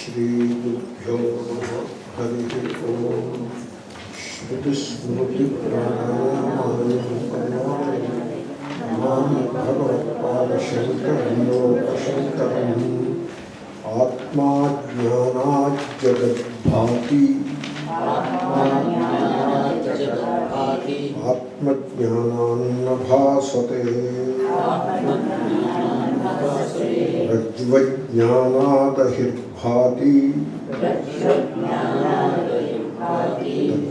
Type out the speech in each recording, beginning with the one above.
श्रीगुरुभ्यो नमः हरिः ओम् श्रुतिस्मृतिप्राणायामालयं नमामि भगवत्पादशङ्करं लोकशङ्करम् आत्मा ज्ञानात् जगद्भाति आत्मज्ञानान्न भासते रज्ज्वज्ञानादहिर्भाति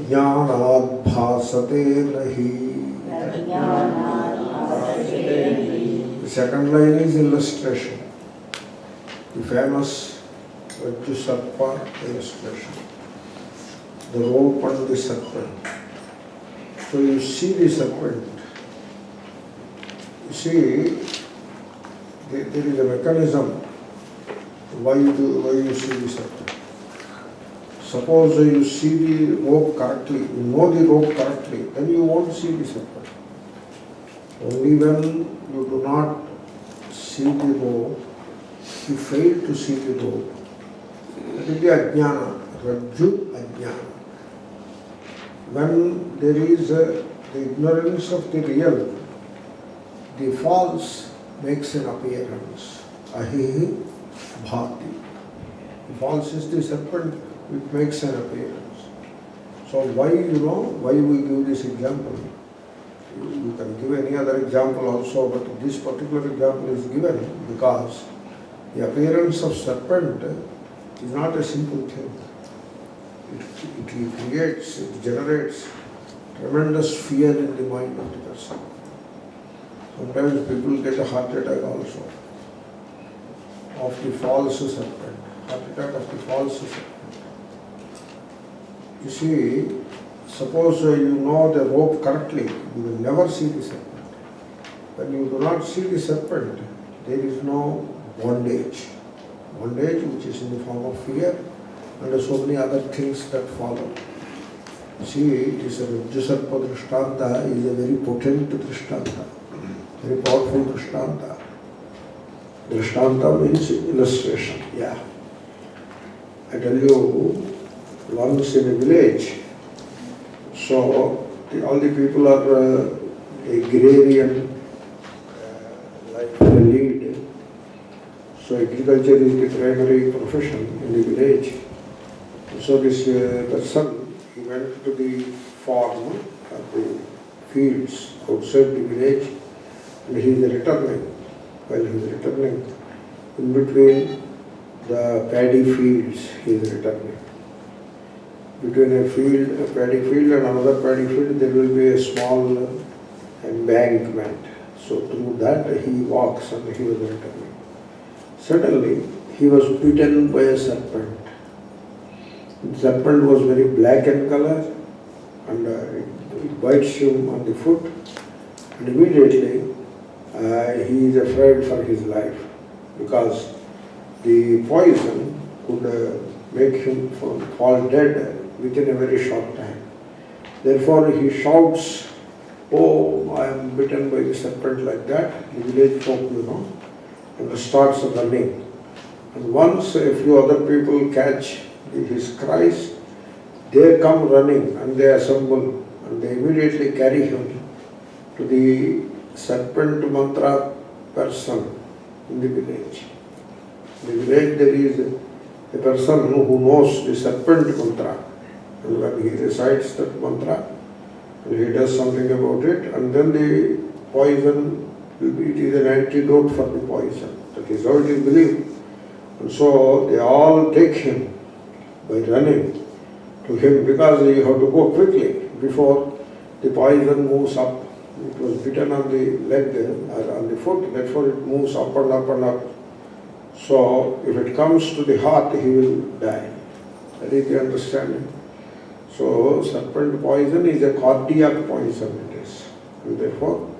तज्ज्ञानाद् भासते नहि. The second line is illustration. The famous Rajju Sarpa illustration. The rope and the serpent. So you see the serpent. You see, there is a mechanism why you see the serpent. Suppose you see the rope correctly, you know the rope correctly, then you won't see the serpent. Only when you do not see the rope, you fail to see the rope. That is the ajnana, rajju ajnana. When there is the ignorance of the real, the false makes an appearance. Ahihi bhati. The false is the serpent, it makes an appearance. So why we give this example? You can give any other example also, but this particular example is given because the appearance of serpent is not a simple thing. It generates tremendous fear in the mind of the person. Sometimes people get a heart attack also of the false serpent. Heart attack of the false serpent. You see, suppose you know the rope correctly, you will never see the serpent. When you do not see the serpent, there is no bondage. Bondage which is in the form of fear and so many other things that follow. See, this Rajju Sarpa Drishtanta is a very potent Drishtanta, very powerful Drishtanta. Drishtanta means illustration, yeah. I tell you, once in a village, so all the people are agrarian, like the lead. So agriculture is the primary profession in the village. So this person, he went to the farm, the fields outside the village, and he is returning. While he is returning, in between the paddy fields, he is returning. Between a paddy field and another paddy field, there will be a small embankment. So through that he walks and he was returning. Suddenly, he was bitten by a serpent. The serpent was very black in color and it bites him on the foot, and immediately he is afraid for his life because the poison could make him fall dead within a very short time. Therefore he shouts, "Oh, I am bitten by the serpent," like that, the village folk, and starts running. And once a few other people catch his cries, they come running and they assemble and they immediately carry him to the serpent mantra person in the village. In the village there is a person who knows the serpent mantra, and when he recites that mantra and he does something about it, and then the poison it is an antidote for the poison. That is how it is believed. And so they all take him by running to him because you have to go quickly before the poison moves up. It was bitten on the leg or on the foot, therefore it moves up and up and up. So if it comes to the heart, he will die. That is the understanding. So serpent poison is a cardiac poison it is. And therefore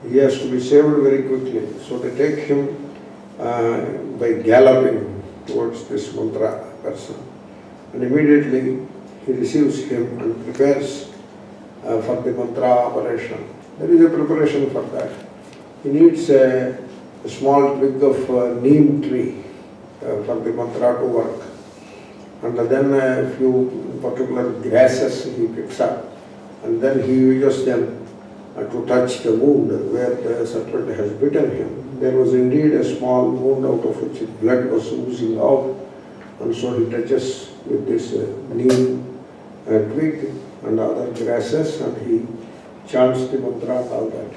he has to be saved very quickly. So they take him by galloping towards this mantra person. And immediately he receives him and prepares for the mantra operation. There is a preparation for that. He needs a small twig of neem tree for the mantra to work. and then a few particular grasses he picks up, and then he uses them to touch the wound where the serpent has bitten him. There was indeed a small wound out of which blood was oozing out, and so he touches with this neem twig and other grasses, and he chants the mantra and all that.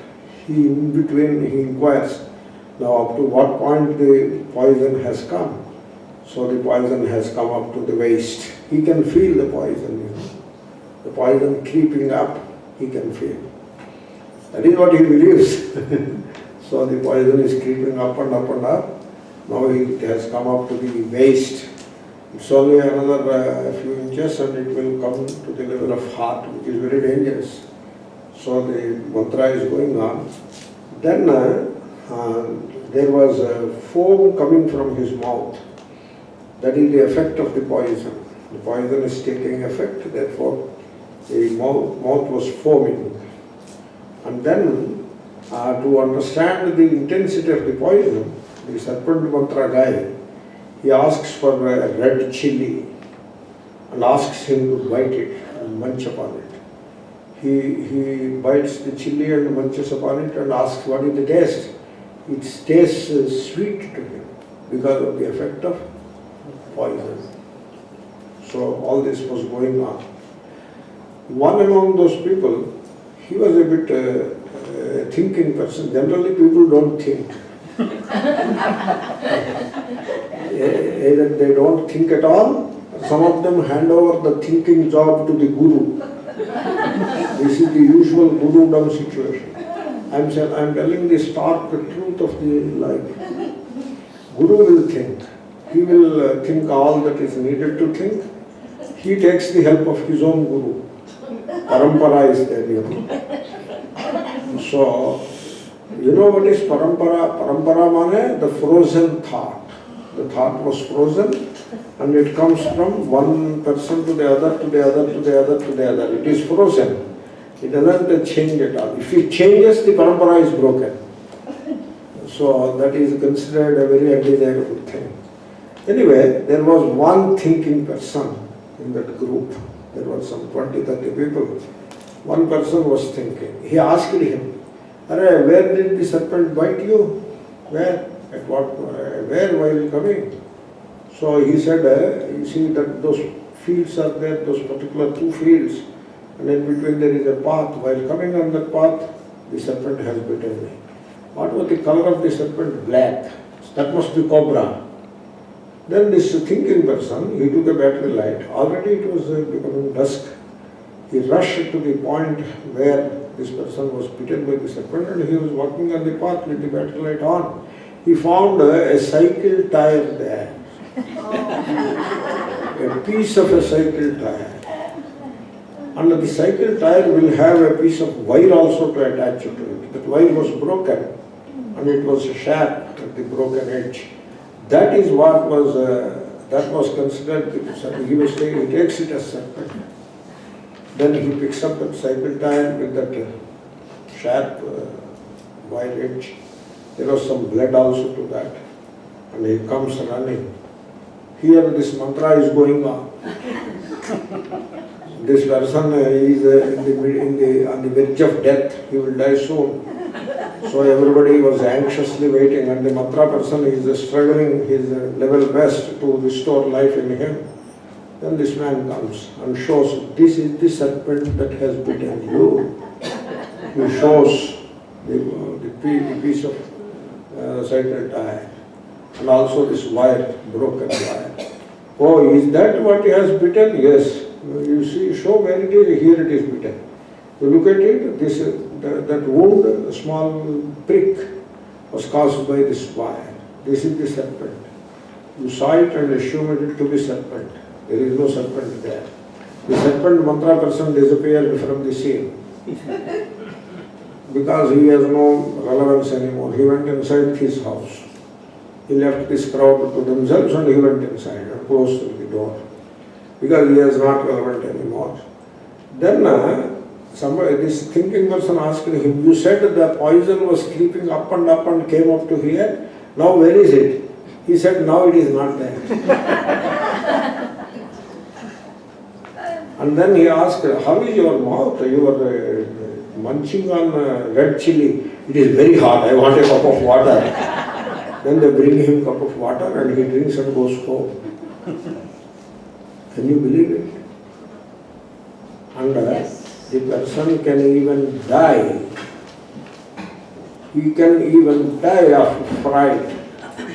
He, in between, he inquires, now up to what point the poison has come. So the poison has come up to the waist. He can feel the poison, you know. The poison creeping up, he can feel. That is what he believes. So the poison is creeping up and up and up. Now it has come up to the waist. It's only another few inches and it will come to the level of heart, which is very dangerous. So the mantra is going on. Then there was foam coming from his mouth. That is the effect of the poison. The poison is taking effect, therefore the mouth was foaming. And then to understand the intensity of the poison, the serpent mantra guy, he asks for a red chili and asks him to bite it and munch upon it. He bites the chili and munches upon it and asks what is the taste. It tastes sweet to him because of the effect of poison. So all this was going on. One among those people, he was a bit thinking person. Generally people don't think. Either they don't think at all, some of them hand over the thinking job to the guru. This is the usual guru-dom situation. I'm telling the stark truth of the life. Guru will think. He will think all that is needed to think. He takes the help of his own guru. Parampara is there, you know. So, you know what is parampara? Parampara means the frozen thought. The thought was frozen and it comes from one person to the other, to the other, to the other, to the other. It is frozen. It doesn't change at all. If it changes, the parampara is broken. So that is considered a very undesirable thing. Anyway, there was one thinking person in that group. There were some 20, 30 people. One person was thinking. He asked him, where did the serpent bite you? Where? At what? Where while coming? So he said, you see that those fields are there, those particular two fields, and in between there is a path. While coming on that path, the serpent has bitten me. What was the color of the serpent? Black. That must be cobra. Then this thinking person, he took a battery light. Already it was becoming dusk. He rushed to the point where this person was bitten by the serpent and he was walking on the path with the battery light on. He found a cycle tire there. A piece of a cycle tire. And the cycle tire will have a piece of wire also to attach to it. That wire was broken and it was sharp at the broken edge. That is what was, that was considered, he was saying, he takes it as serpent. Then he picks up that cycle tire with that sharp wire edge. There was some blood also to that. And he comes running. Here this mantra is going on. This person is on the verge of death. He will die soon. So everybody was anxiously waiting and the mantra person is struggling his level best to restore life in him. Then this man comes and shows, this is the serpent that has bitten you. He shows the piece of cycle tire and also this wire, broken wire. Oh, is that what he has bitten? Yes. You see, show where it is, here it is bitten. You look at it, that wound, a small prick was caused by this wire. This is the serpent. You saw it and assumed it to be serpent. There is no serpent there. The serpent mantra person disappeared from the scene. Because he has no relevance anymore. He went inside his house. He left this crowd to themselves and he went inside and closed the door. Because he is not relevant anymore. Then this thinking person asked him, you said the poison was creeping up and came up to here. Now where is it? He said, now it is not there. And then he asked, how is your mouth? You are munching on red chili. It is very hot. I want a cup of water. Then they bring him a cup of water and he drinks and goes home. Can you believe it? And the person can even die. He can even die of fright.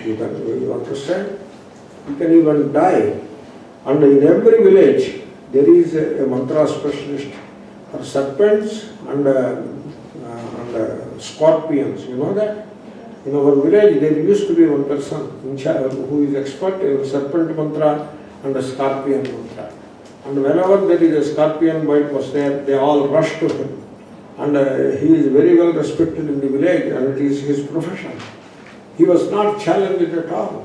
You understand? He can even die. And in every village, there is a mantra specialist for serpents and scorpions. You know that? In our village, there used to be one person who is expert in serpent mantra and the scorpion mantra. And whenever there is a scorpion bite was there, they all rush to him. And he is very well respected in the village and it is his profession. He was not challenged at all.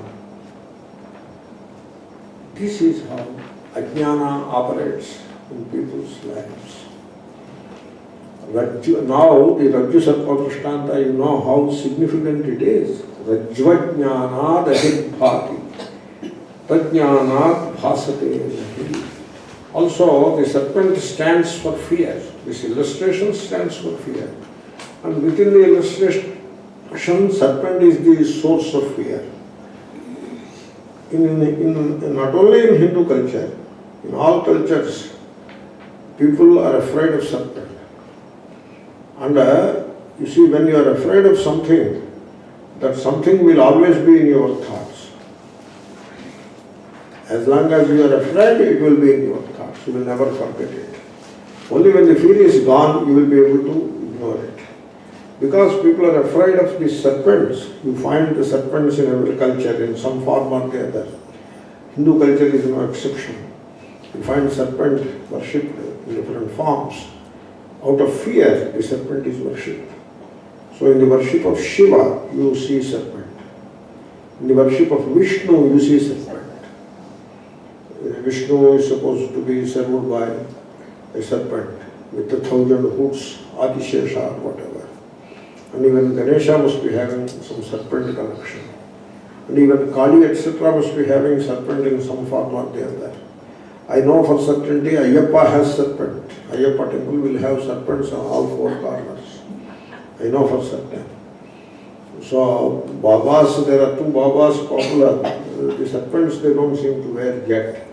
This is how Ajnana operates in people's lives. Now the Rajju Sarpa Drishtanta, you know how significant it is. Rajvajnanad ahidbhati. Tajnanad bhasate nahi. Also, the serpent stands for fear. This illustration stands for fear. And within the illustration, serpent is the source of fear. Not only in Hindu culture, in all cultures, people are afraid of serpent. And you see, when you are afraid of something, that something will always be in your thoughts. As long as you are afraid, it will be in your thoughts. You will never forget it. Only when the fear is gone, you will be able to ignore it. Because people are afraid of these serpents, you find the serpents in every culture in some form or the other. Hindu culture is no exception. You find serpent worshipped in different forms. Out of fear, the serpent is worshipped. So in the worship of Shiva, you see serpent. In the worship of Vishnu, you see serpent. Vishnu is supposed to be served by a serpent with 1,000 hoods, Adishesha or whatever. And even Ganesha must be having some serpent connection. And even Kali, etc. must be having serpent in some form or the other. I know for certainty Ayyappa has serpent. Ayyappa temple will have serpents on all four corners. I know for certain. So Babas, there are two Babas popular. The serpents they don't seem to wear yet.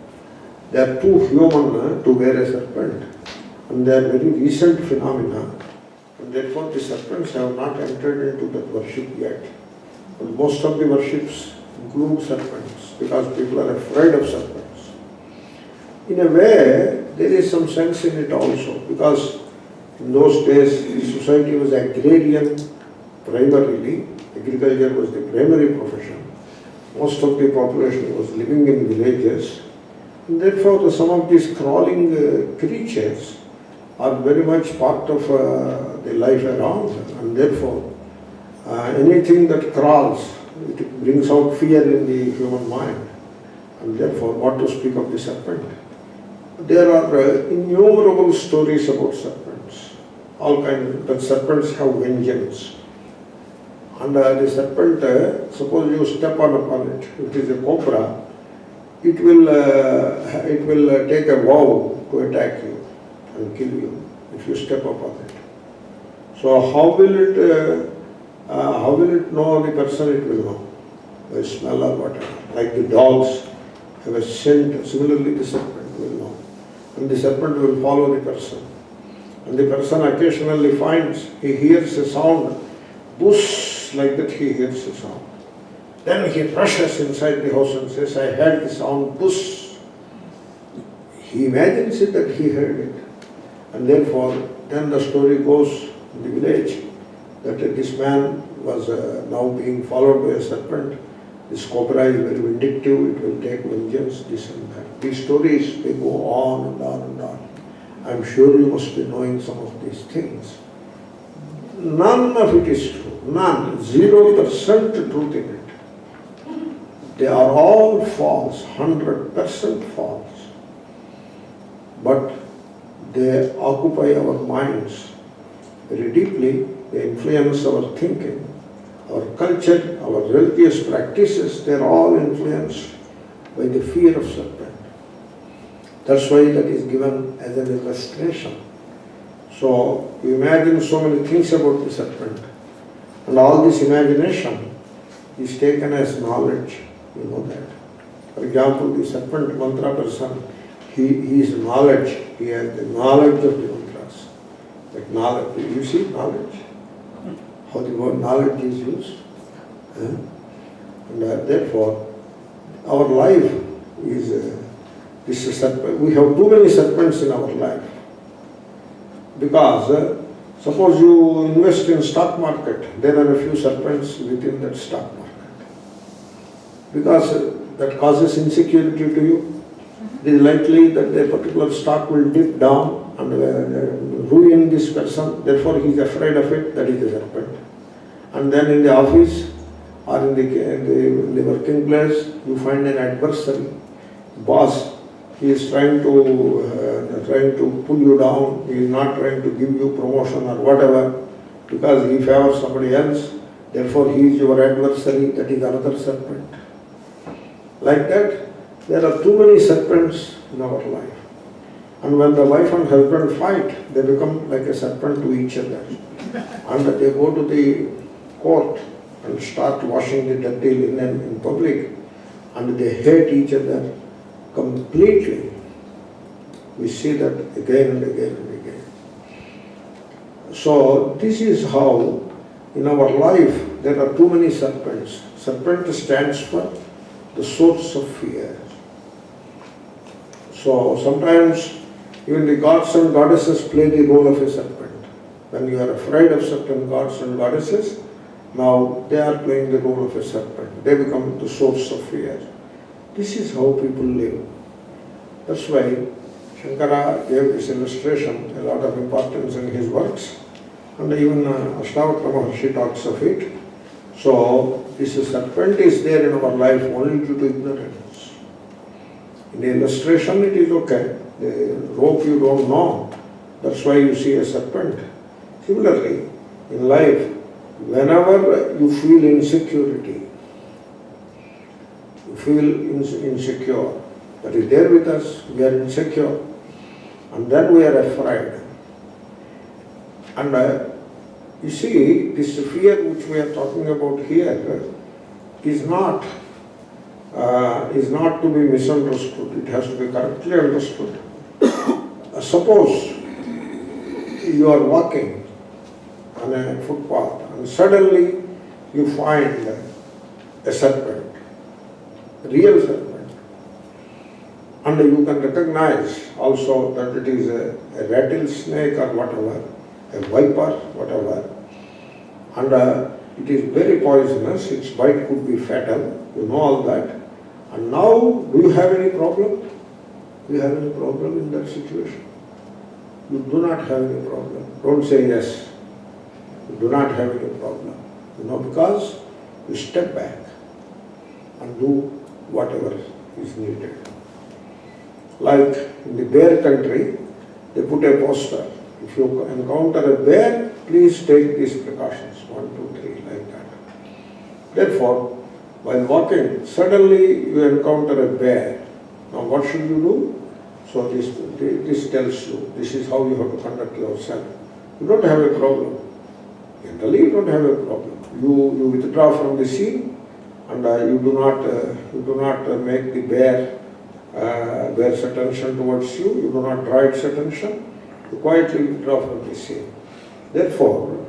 They are too human to wear a serpent. And they are very recent phenomena. And therefore the serpents have not entered into that worship yet. But most of the worships include serpents because people are afraid of serpents. In a way, there is some sense in it also because in those days the society was agrarian primarily. Agriculture was the primary profession. Most of the population was living in villages. And therefore, some of these crawling creatures are very much part of the life around. And therefore, anything that crawls, it brings out fear in the human mind. And therefore, what to speak of the serpent? There are innumerable stories about serpents. All kinds, but serpents have vengeance. And the serpent, suppose you step upon it, it is a cobra, it will take a vow to attack you and kill you if you step upon it. So how will it know the person? It will know by smell or whatever. Like the dogs have a scent, similarly the serpent will know. And the serpent will follow the person. And the person occasionally finds, he hears a sound, bush, like that he hears a sound. Then he rushes inside the house and says, I heard the sound, bush. He imagines it that he heard it. And therefore, then the story goes in the village that this man was now being followed by a serpent. This cobra is very vindictive, it will take vengeance, this and that. These stories, they go on and on and on. I'm sure you must be knowing some of these things. None of it is true. None. 0% truth in it. They are all false. 100% false. But they occupy our minds very deeply. They influence our thinking. Our culture, our religious practices, they are all influenced by the fear of serpent. That's why that is given as an illustration. So you imagine so many things about the serpent, and all this imagination is taken as knowledge. You know that. For example, the serpent mantra person, he is knowledge. He has the knowledge of the mantras. That knowledge, you see knowledge. How the word knowledge is used. And therefore, our life is this is serpent. We have too many serpents in our life. Because suppose you invest in stock market, there are a few serpents within that stock market. Because that causes insecurity to you. It is likely that a particular stock will dip down and ruin this person. Therefore, he is afraid of it. That is the serpent. And then in the office or in the working place, you find an adversary, boss. He is trying to pull you down. He is not trying to give you promotion or whatever, because he favors somebody else. Therefore, he is your adversary. That is another serpent. Like that, there are too many serpents in our life. And when the wife and husband fight, they become like a serpent to each other. And they go to the court and start washing the dirty linen in public, and they hate each other completely. We see that again and again and again. So this is how in our life there are too many serpents. Serpent stands for the source of fear. So sometimes even the gods and goddesses play the role of a serpent. When you are afraid of certain gods and goddesses, now they are playing the role of a serpent. They become the source of fear. This is how people live. That's why Shankara gave this illustration a lot of importance in his works, and even Ashtavakra Maharshi talks of it. So this serpent is there in our life only due to ignorance. In the illustration it is okay. The rope you don't know, that's why you see a serpent. Similarly, in life, whenever you feel insecurity, you feel insecure, that is there with us, we are insecure, and then we are afraid. And you see, this fear which we are talking about here is not to be misunderstood. It has to be correctly understood. Suppose you are walking on a footpath and suddenly you find a serpent, a real serpent, and you can recognize also that it is a rattlesnake or whatever, a viper, whatever, and it is very poisonous. Its bite could be fatal. You know all that. And now, do you have any problem? Do you have any problem in that situation? You do not have any problem. Don't say yes. You do not have any problem. You know, because you step back and do whatever is needed. Like in the bear country, they put a poster. If you encounter a bear, please take these precautions. 1, 2, 3, like that. Therefore, while walking, suddenly you encounter a bear. Now what should you do? So this tells you, this is how you have to conduct yourself. You don't have a problem. Generally you don't have a problem. You withdraw from the scene, and you do not make the bear's attention towards you. You do not draw its attention. You quietly withdraw from the scene. Therefore,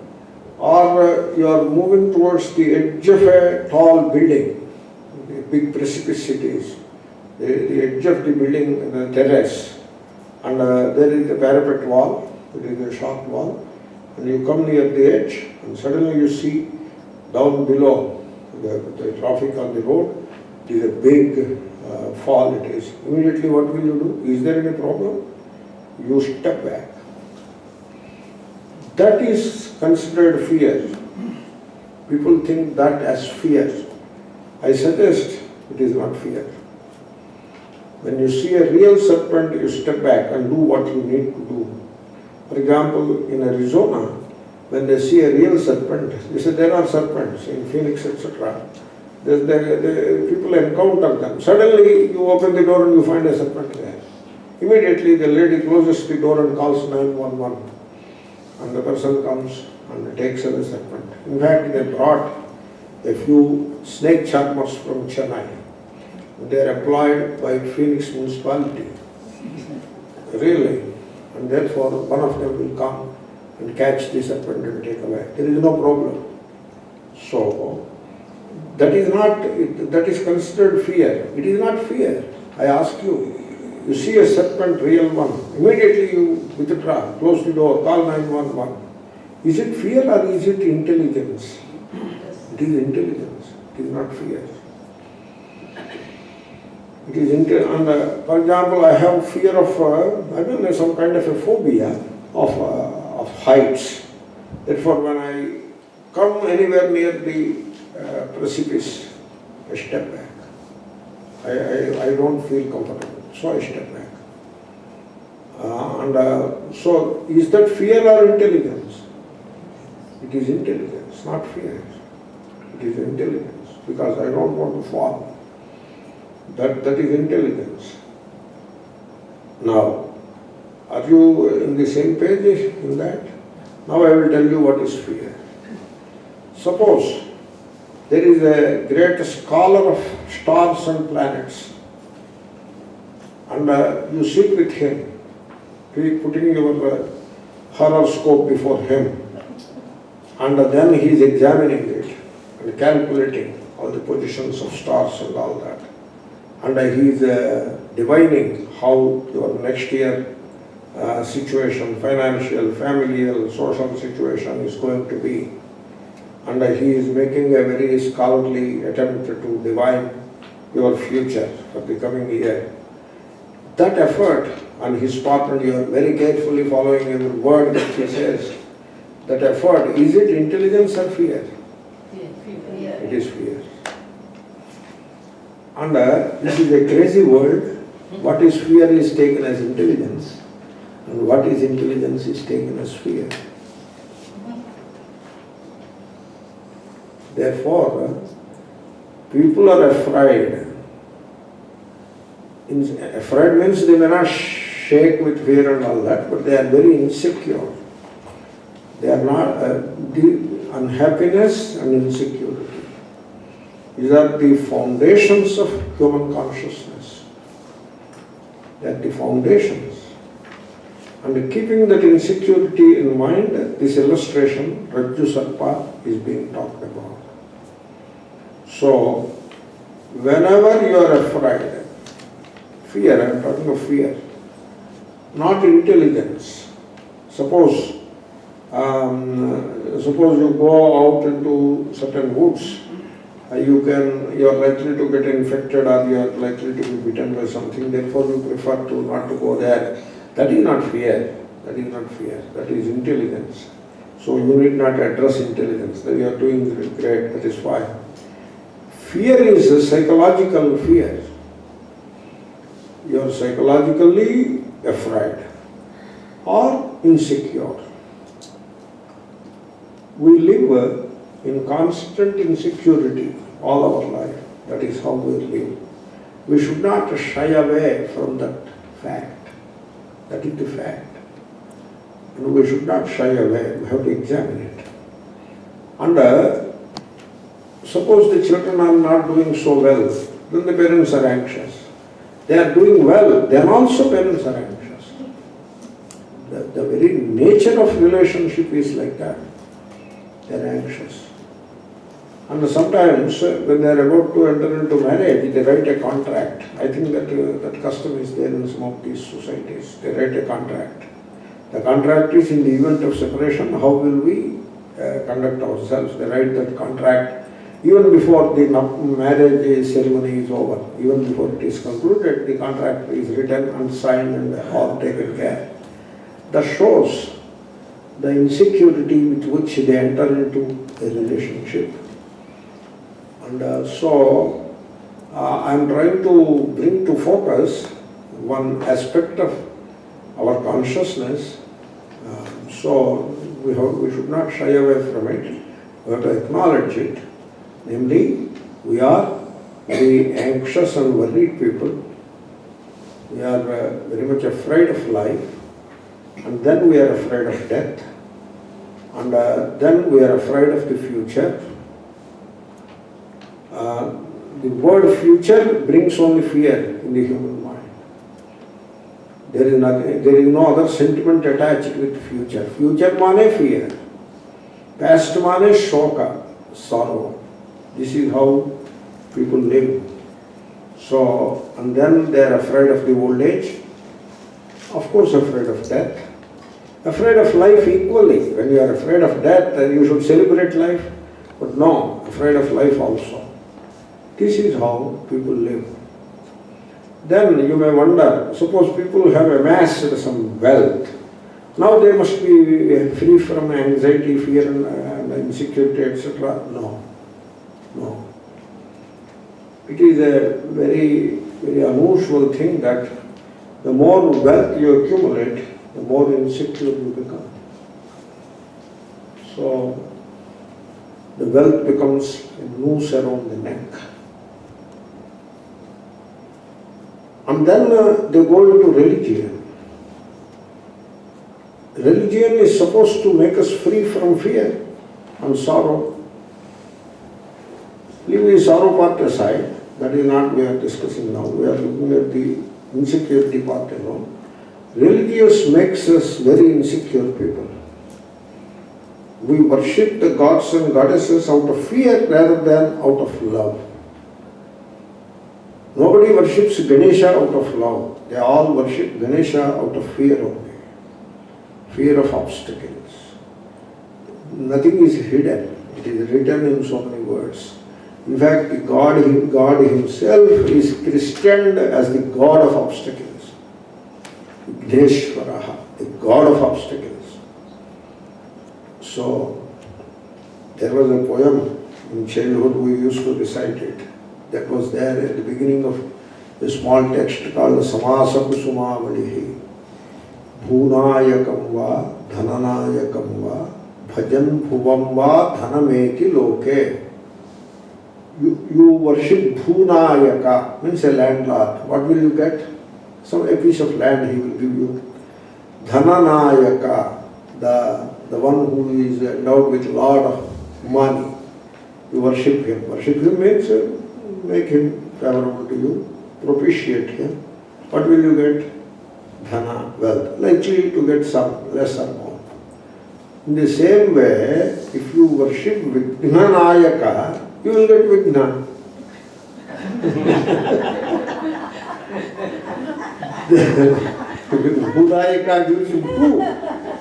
or you are moving towards the edge of a tall building, the big precipice it is, the edge of the building, the terrace, and there is a parapet wall, there is a short wall, and you come near the edge, and suddenly you see down below the traffic on the road, it is a big fall it is. Immediately what will you do? Is there any problem? You step back. That is considered fear. People think that as fear. I suggest it is not fear. When you see a real serpent, you step back and do what you need to do. For example, in Arizona, when they see a real serpent, they say there are serpents in Phoenix, etc. The people encounter them. Suddenly you open the door and you find a serpent there. Immediately the lady closes the door and calls 911, and the person comes and takes away the serpent. In fact, they brought a few snake charmers from Chennai. They are employed by Phoenix municipality. Really. And therefore one of them will come and catch the serpent and take away. There is no problem. So that is considered fear. It is not fear. I ask you, you see a serpent, real one, immediately you withdraw, close the door, call 911. Is it fear or is it intelligence? It is intelligence. It is not fear. It is for example, I have fear of, some kind of a phobia of heights. Therefore, when I come anywhere near the precipice, I step back. I don't feel comfortable, so I step back. So, is that fear or intelligence? It is intelligence, not fear. It is intelligence, because I don't want to fall. That is intelligence. Now, are you in the same page in that? Now I will tell you what is fear. Suppose there is a great scholar of stars and planets, and you sit with him, putting your horoscope before him, and then he is examining it and calculating all the positions of stars and all that. And he is divining how your next year situation, financial, familial, social situation is going to be. And he is making a very scholarly attempt to divine your future for the coming year. That effort on his part, and you are very carefully following every word that he says, that effort, is it intelligence or fear? Fear. It is fear. And this is a crazy world. What is fear is taken as intelligence, and what is intelligence is taken as fear. Therefore, people are afraid. Afraid means they may not shake with fear and all that, but they are very insecure. They are not the unhappiness and insecurity. These are the foundations of human consciousness. They are the foundations. And keeping that insecurity in mind, this illustration, Rajju Sarpa, is being talked about. So, whenever you are afraid, fear, I am talking of fear, not intelligence. Suppose you go out into certain woods, you are likely to get infected, or you are likely to be bitten by something, therefore you prefer not to go there. That is not fear. That is not fear. That is intelligence. So you need not address intelligence. That you are doing great, that is fine. Fear is a psychological fear. You are psychologically afraid or insecure. We live in constant insecurity all our life. That is how we live. We should not shy away from that fact. That is the fact. And we should not shy away. We have to examine it. And suppose the children are not doing so well, then the parents are anxious. They are doing well, then also parents are anxious. The very nature of relationship is like that. They are anxious. And sometimes when they are about to enter into marriage, they write a contract. I think that custom is there in some of these societies. They write a contract. The contract is in the event of separation, how will we conduct ourselves? They write that contract even before the marriage ceremony is over, even before it is concluded, the contract is written and signed and all taken care. That shows the insecurity with which they enter into a relationship. And so I am trying to bring to focus one aspect of our consciousness. So we should not shy away from it. We have to acknowledge it. Namely, we are very anxious and worried people. We are very much afraid of life, and then we are afraid of death, and then we are afraid of the future. The word future brings only fear in the human mind. There is nothing, there is no other sentiment attached with future. Future means fear. Past means shoka, sorrow. This is how people live. So, and then they are afraid of the old age, of course afraid of death, afraid of life equally. When you are afraid of death, then you should celebrate life, but no, afraid of life also. This is how people live. Then you may wonder, suppose people have amassed some wealth, now they must be free from anxiety, fear and insecurity, etc. No, no. It is a very, very unusual thing that the more wealth you accumulate, the more insecure you become. So, the wealth becomes a noose around the neck. And then they go into religion. Religion is supposed to make us free from fear and sorrow. Leave the sorrow part aside, that is not what we are discussing now. We are looking at the insecurity part alone. Religious makes us very insecure people. We worship the gods and goddesses out of fear rather than out of love. Nobody worships Ganesha out of love. They all worship Ganesha out of fear only. Fear of obstacles. Nothing is hidden. It is written in so many words. In fact, God himself is christened as the God of obstacles. Vigneshwaraha, the God of obstacles. So, there was a poem in childhood, we used to recite it. That was there at the beginning of a small text called Samasa Kusuma Valihi. Bhunayakam va, dhananayakam va, bhajan bhuvam va, dhanameti loke. You worship Bhunayaka, means a landlord. What will you get? A piece of land he will give you. Dhananayaka, the one who is endowed with a lot of money. You worship him. Worship him means make him favorable to you, propitiate him. What will you get? Dhana, wealth. Likely to get some, less or more. In the same way, if you worship Vignanayaka, you will get Vigna. Bhudayaka gives you Bhu,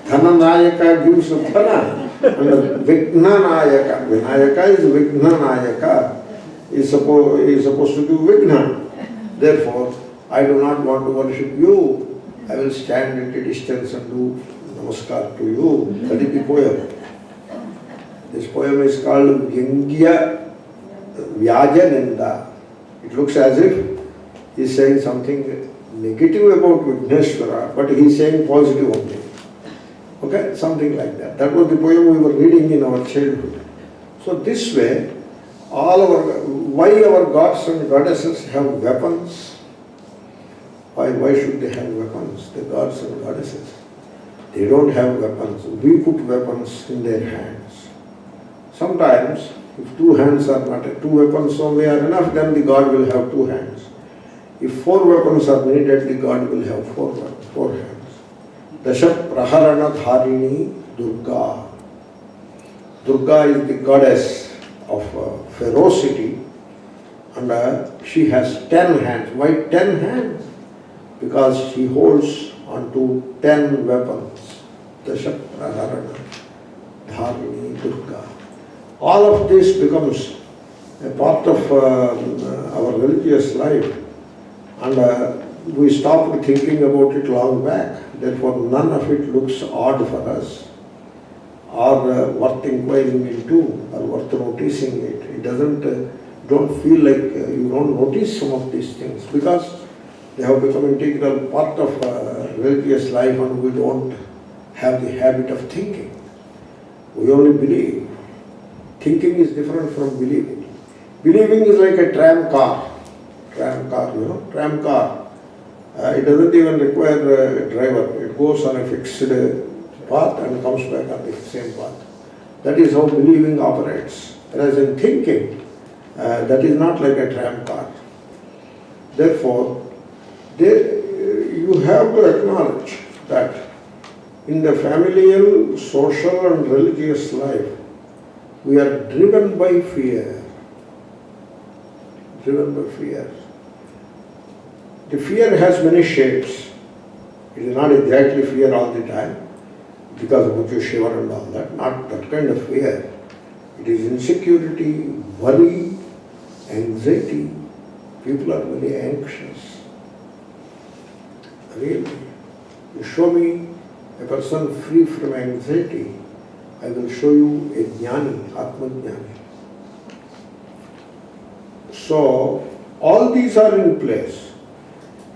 Dhananayaka gives you Dhana, and Vignanayaka, Vinayaka is Vignanayaka, is supposed to give Vigna. Therefore, I do not want to worship you. I will stand at a distance and do namaskar to you. That is the poem. This poem is called Vyangya Vyajananda. It looks as if he is saying something negative about Vigneshwara, but he is saying positive only. Okay, something like that. That was the poem we were reading in our childhood. So this way, why our gods and goddesses have weapons? Why should they have weapons? The gods and goddesses. They don't have weapons. We put weapons in their hands. Sometimes, if two hands are not, two weapons only are enough, then the god will have two hands. If four weapons are needed, the god will have four hands. Dasha Praharana Dharini Durga. Durga is the goddess of ferocity, and she has 10 hands. Why 10 hands? Because she holds onto 10 weapons. Dasha Praharana Dharini Durga. All of this becomes a part of our religious life, and we stopped thinking about it long back. Therefore, none of it looks odd for us, or worth inquiring into, or worth noticing it. It doesn't, don't feel like you don't notice some of these things, because they have become integral part of religious life, and we don't have the habit of thinking. We only believe. Thinking is different from believing. Believing is like a tram car. Tram car. It doesn't even require a driver. It goes on a fixed path and comes back on the same path. That is how believing operates. Whereas in thinking, that is not like a tram car. Therefore, you have to acknowledge that in the familial, social and religious life, we are driven by fear. Driven by fear. The fear has many shapes. It is not exactly fear all the time, because of you shiver and all that. Not that kind of fear. It is insecurity, worry, anxiety. People are very anxious. Really. You show me a person free from anxiety, I will show you a jnani, Atma-jnani. So, all these are in place.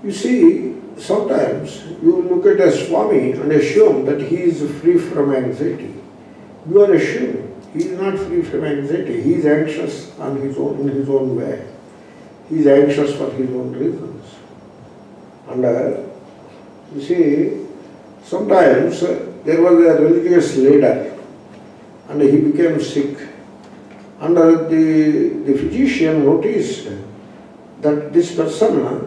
You see, sometimes you look at a Swami and assume that he is free from anxiety. You are assuming he is not free from anxiety. He is anxious in his own way. He is anxious for his own reasons. And you see, sometimes there was a religious leader and he became sick. And the physician noticed that this person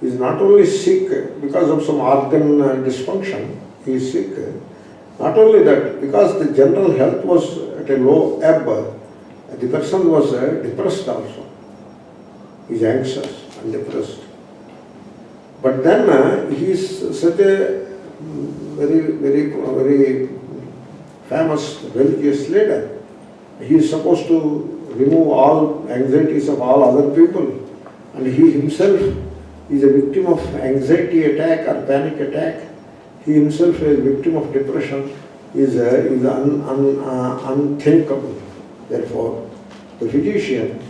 is not only sick because of some organ dysfunction, he is sick. Not only that, because the general health was at a low ebb, the person was depressed also. He is anxious and depressed. But then he is such a very famous religious leader. He is supposed to remove all anxieties of all other people, and he himself is a victim of anxiety attack or panic attack. He himself is a victim of depression, is unthinkable. Therefore, the physician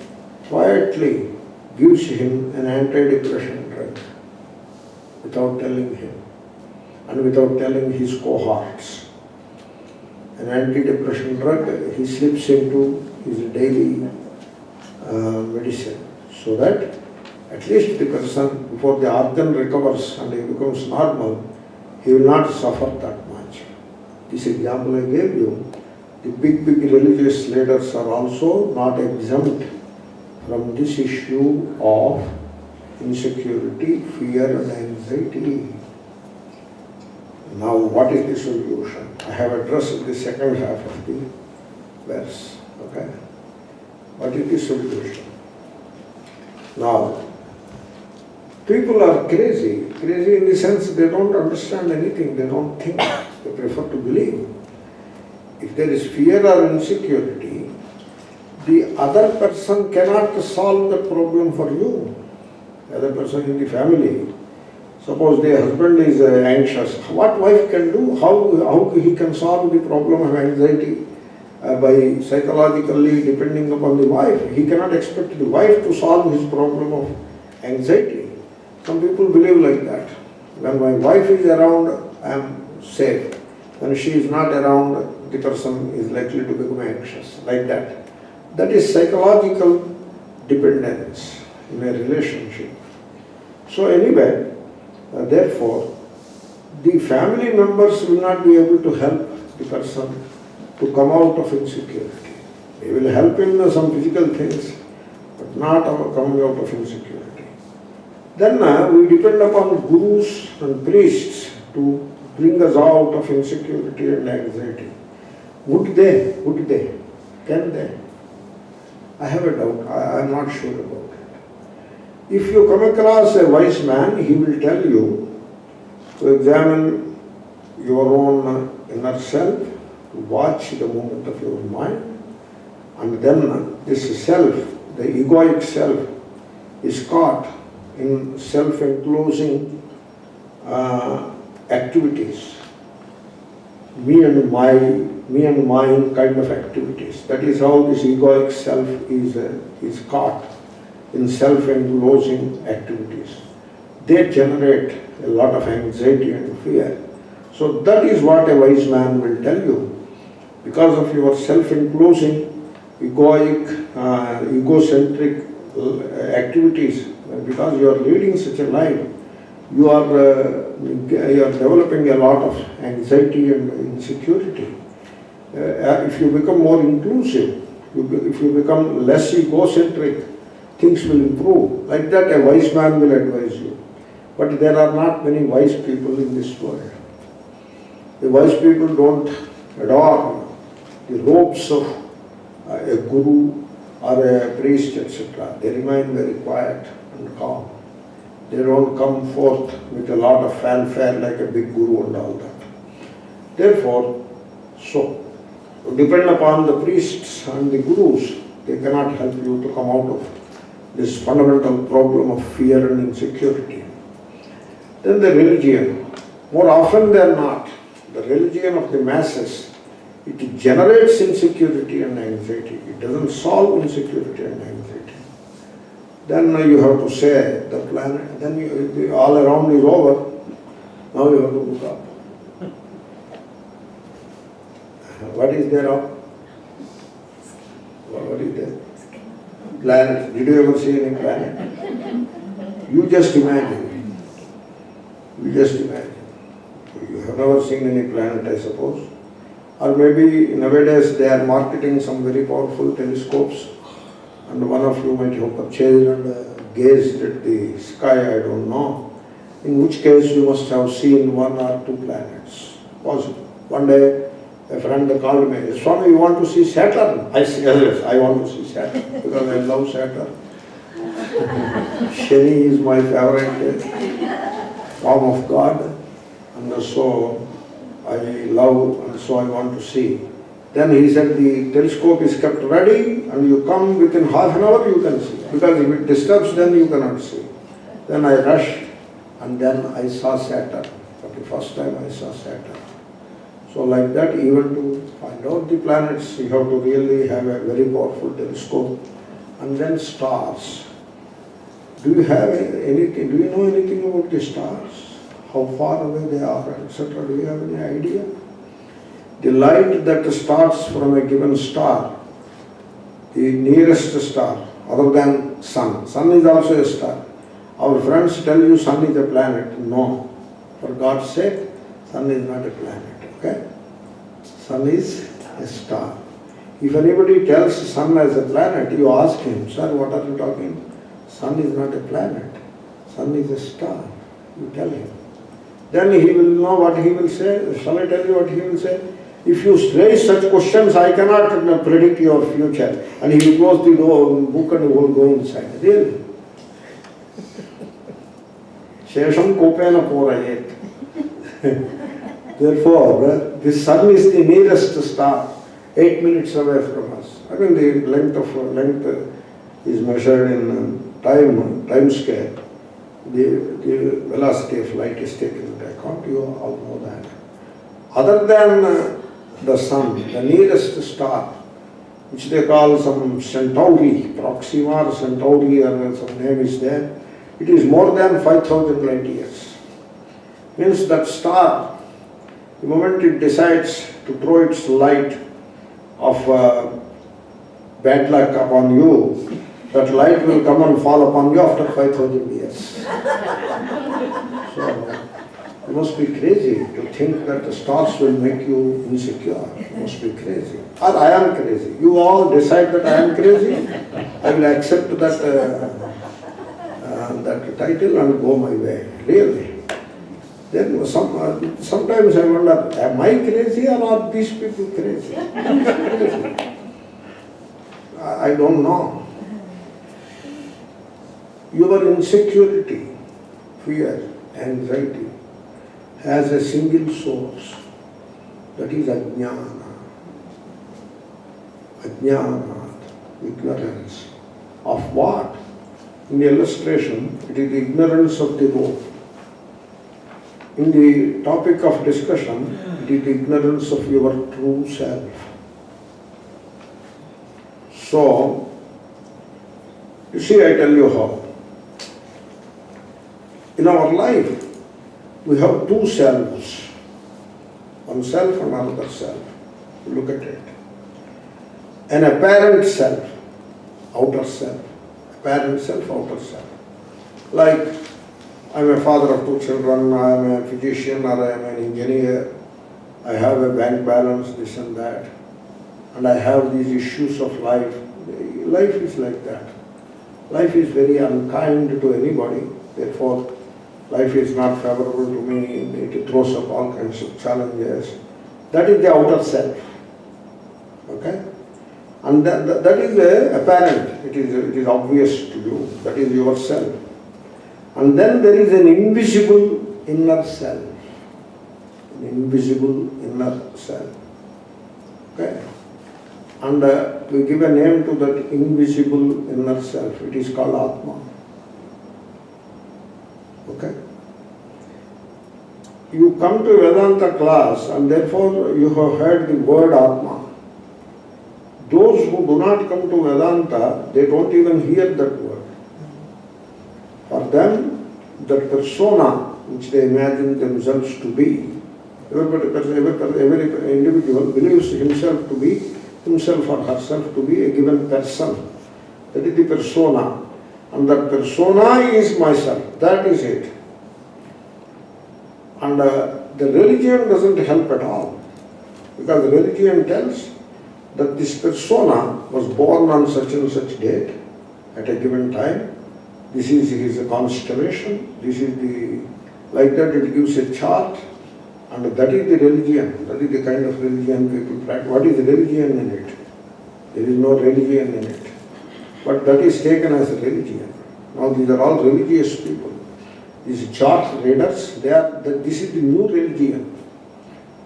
quietly gives him an antidepressant drug without telling him and without telling his cohorts. An antidepressant drug he slips into his daily medicine, so that at least the person, before the organ recovers and he becomes normal, he will not suffer that much. This example I gave you. The big religious leaders are also not exempt from this issue of insecurity, fear and anxiety. Now, what is the solution? I have addressed the second half of the verse. Okay? What is the solution? Now, people are crazy. Crazy in the sense they don't understand anything, they don't think, they prefer to believe. If there is fear or insecurity, the other person cannot solve the problem for you. The other person in the family. Suppose the husband is anxious. What wife can do? How he can solve the problem of anxiety? By psychologically depending upon the wife. He cannot expect the wife to solve his problem of anxiety. Some people believe like that. When my wife is around, I am safe. When she is not around, the person is likely to become anxious. Like that. That is psychological dependence in a relationship. So anyway, therefore, the family members will not be able to help the person to come out of insecurity. They will help in some physical things, but not coming out of insecurity. Then we depend upon gurus and priests to bring us out of insecurity and anxiety. Would they? Can they? I have a doubt. I am not sure about it. If you come across a wise man, he will tell you to examine your own inner self, to watch the movement of your mind, and then this self, the egoic self, is caught in self-enclosing activities, me and mine kind of activities. That is how this egoic self is caught in self-enclosing activities. They generate a lot of anxiety and fear. So that is what a wise man will tell you. Because of your self-enclosing, egoic, egocentric activities, because you are leading such a life, you are developing a lot of anxiety and insecurity. If you become more inclusive, if you become less egocentric, things will improve. Like that, a wise man will advise you. But there are not many wise people in this world. The wise people don't adorn the robes of a guru or a priest, etc. They remain very quiet and calm. They don't come forth with a lot of fanfare like a big guru and all that. Therefore, depend upon the priests and the gurus. They cannot help you to come out of this fundamental problem of fear and insecurity. Then the religion. More often than not, the religion of the masses, it generates insecurity and anxiety. It doesn't solve insecurity and anxiety. Then you have to say the planet, then all around is over. Now you have to look up. What is there up? What is there? Planet. Did you ever see any planet? You just imagine. You just imagine. You have never seen any planet, I suppose. Or maybe nowadays they are marketing some very powerful telescopes, and one of you might have purchased and gazed at the sky, I don't know. In which case you must have seen one or two planets. Possible. One day a friend called me, Swami, you want to see Saturn? I said, yes, I want to see Saturn because I love Saturn. Shani is my favorite form of God, and so I love, and so I want to see. Then he said the telescope is kept ready and you come within half an hour you can see. Because if it disturbs then you cannot see. Then I rushed and then I saw Saturn. For the first time I saw Saturn. So like that, even to find out the planets, you have to really have a very powerful telescope. And then stars. Do you have anything, do you know anything about the stars? How far away they are, etc. Do you have any idea? The light that starts from a given star, the nearest star, other than sun. Sun is also a star. Our friends tell you sun is a planet. No. For God's sake, sun is not a planet. Okay? Sun is a star. If anybody tells sun as a planet, you ask him, sir, what are you talking? Sun is not a planet. Sun is a star. You tell him. Then he will know what he will say. Shall I tell you what he will say? If you raise such questions, I cannot predict your future. And he will close the door, book and will go inside. Really? Shesham kopena porayet. Therefore, the sun is the nearest star, 8 minutes away from us. I mean, the length is measured in time scale. The velocity of light is taken into account. You all know that. Other than the sun, the nearest star, which they call some Centauri, Proxima Centauri, or some name is there, it is more than 5,000 light years. Means that star, the moment it decides to throw its light of bad luck upon you, that light will come and fall upon you after 5,000 years. So, you must be crazy to think that the stars will make you insecure. You must be crazy. Or I am crazy. You all decide that I am crazy. I will accept that title and go my way. Really. Then sometimes I wonder, am I crazy or are these people crazy? I don't know. Your insecurity, fear, anxiety has a single source, that is ajnana. Ajnana, ignorance. Of what? In the illustration, it is the ignorance of the rope. In the topic of discussion, it is the ignorance of your true self. So, you see, I tell you how. In our life, we have two selves, one self and another self. Look at it. An apparent self, outer self. Apparent self, outer self. Like I'm a father of 2 children, I am a physician or I am an engineer, I have a bank balance, this and that, and I have these issues of life. Life is like that. Life is very unkind to anybody, therefore life is not favorable to me, it throws up all kinds of challenges. That is the outer self. Okay? And that is apparent, it is obvious to you, that is yourself. And then there is an invisible inner self. An invisible inner self. Okay? And we give a name to that invisible inner self. It is called Atma. Okay? You come to Vedanta class and therefore you have heard the word Atma. Those who do not come to Vedanta, they don't even hear that word. For them, that persona which they imagine themselves to be, every individual believes himself to be, himself or herself to be a given person. That is the persona. And that persona is myself. That is it. And the religion doesn't help at all. Because the religion tells that this persona was born on such and such date, at a given time. This is his constellation, this is the, like that it gives a chart, and that is the religion, that is the kind of religion people practice. What is religion in it? There is no religion in it. But that is taken as a religion. Now these are all religious people. These chart readers, this is the new religion.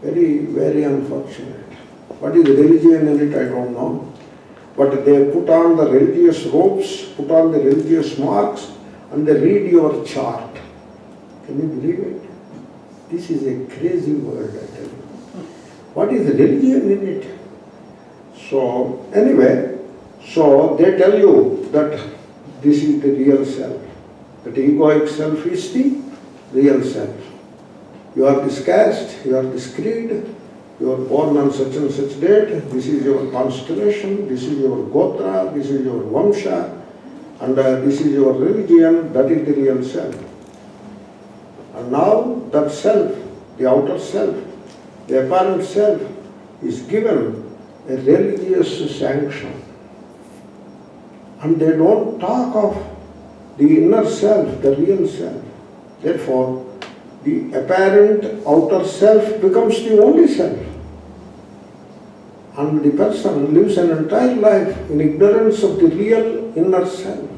Very, very unfortunate. What is religion in it, I don't know. But they put on the religious robes, put on the religious marks, and they read your chart. Can you believe it? This is a crazy word, I tell you. What is religion in it? So, anyway, so they tell you that this is the real self. That egoic self is the real self. You are this caste, you are this creed, you are born on such and such date, this is your constellation, this is your gotra, this is your vamsha, and this is your religion, that is the real self. And now that self, the outer self, the apparent self, is given a religious sanction. And they don't talk of the inner self, the real self. Therefore, the apparent outer self becomes the only self. And the person lives an entire life in ignorance of the real inner self.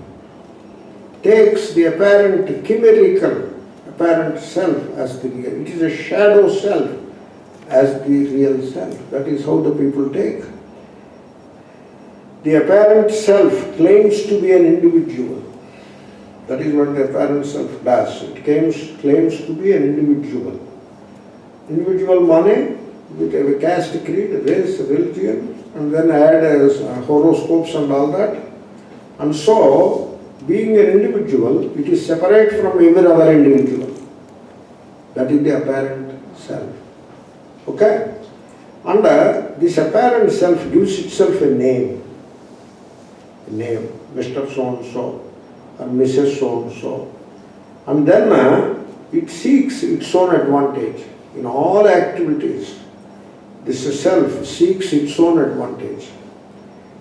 Takes the apparent chimerical apparent self as the real. It is a shadow self as the real self. That is how the people take. The apparent self claims to be an individual. That is what the apparent self does. It claims to be an individual. Individual money, with a caste, creed, race, religion, and then add horoscopes and all that. And so, being an individual, it is separate from every other individual. That is the apparent self. Okay? And this apparent self gives itself a name. A name, Mr. So-and-so, or Mrs. So-and-so. And then it seeks its own advantage in all activities. This self seeks its own advantage.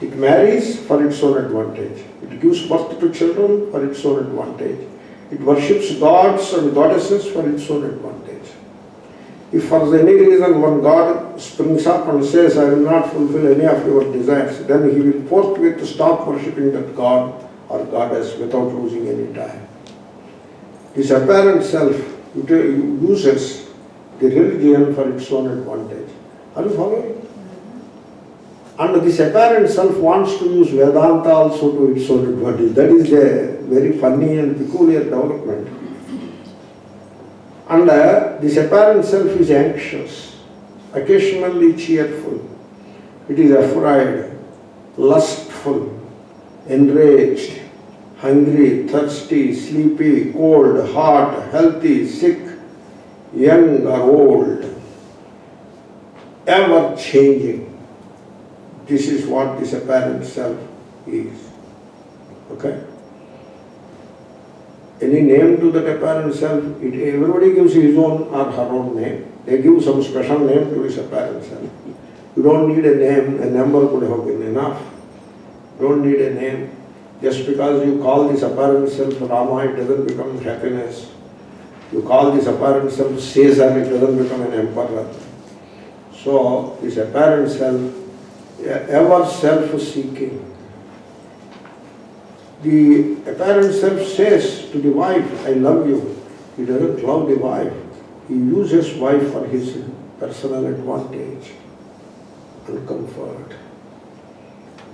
It marries for its own advantage. It gives birth to children for its own advantage. It worships gods and goddesses for its own advantage. If for any reason one god springs up and says, I will not fulfill any of your desires, then he will forthwith stop worshipping that god or goddess without losing any time. This apparent self uses the religion for its own advantage. Are you following? And this apparent self wants to use Vedanta also to its own advantage. That is a very funny and peculiar development. And this apparent self is anxious, occasionally cheerful. It is afraid, lustful, enraged, hungry, thirsty, sleepy, cold, hot, healthy, sick, young or old, ever changing. This is what this apparent self is. Okay? any name to that apparent self. Everybody gives his own or her own name. They give some special name to his apparent self. You don't need a name, a number could have been enough. You don't need a name. Just because you call this apparent self Rama, it doesn't become happiness. You call this apparent self Caesar, it doesn't become an emperor. So, this apparent self, ever self-seeking. The apparent self says to the wife, I love you. He doesn't love the wife. He uses wife for his personal advantage and comfort.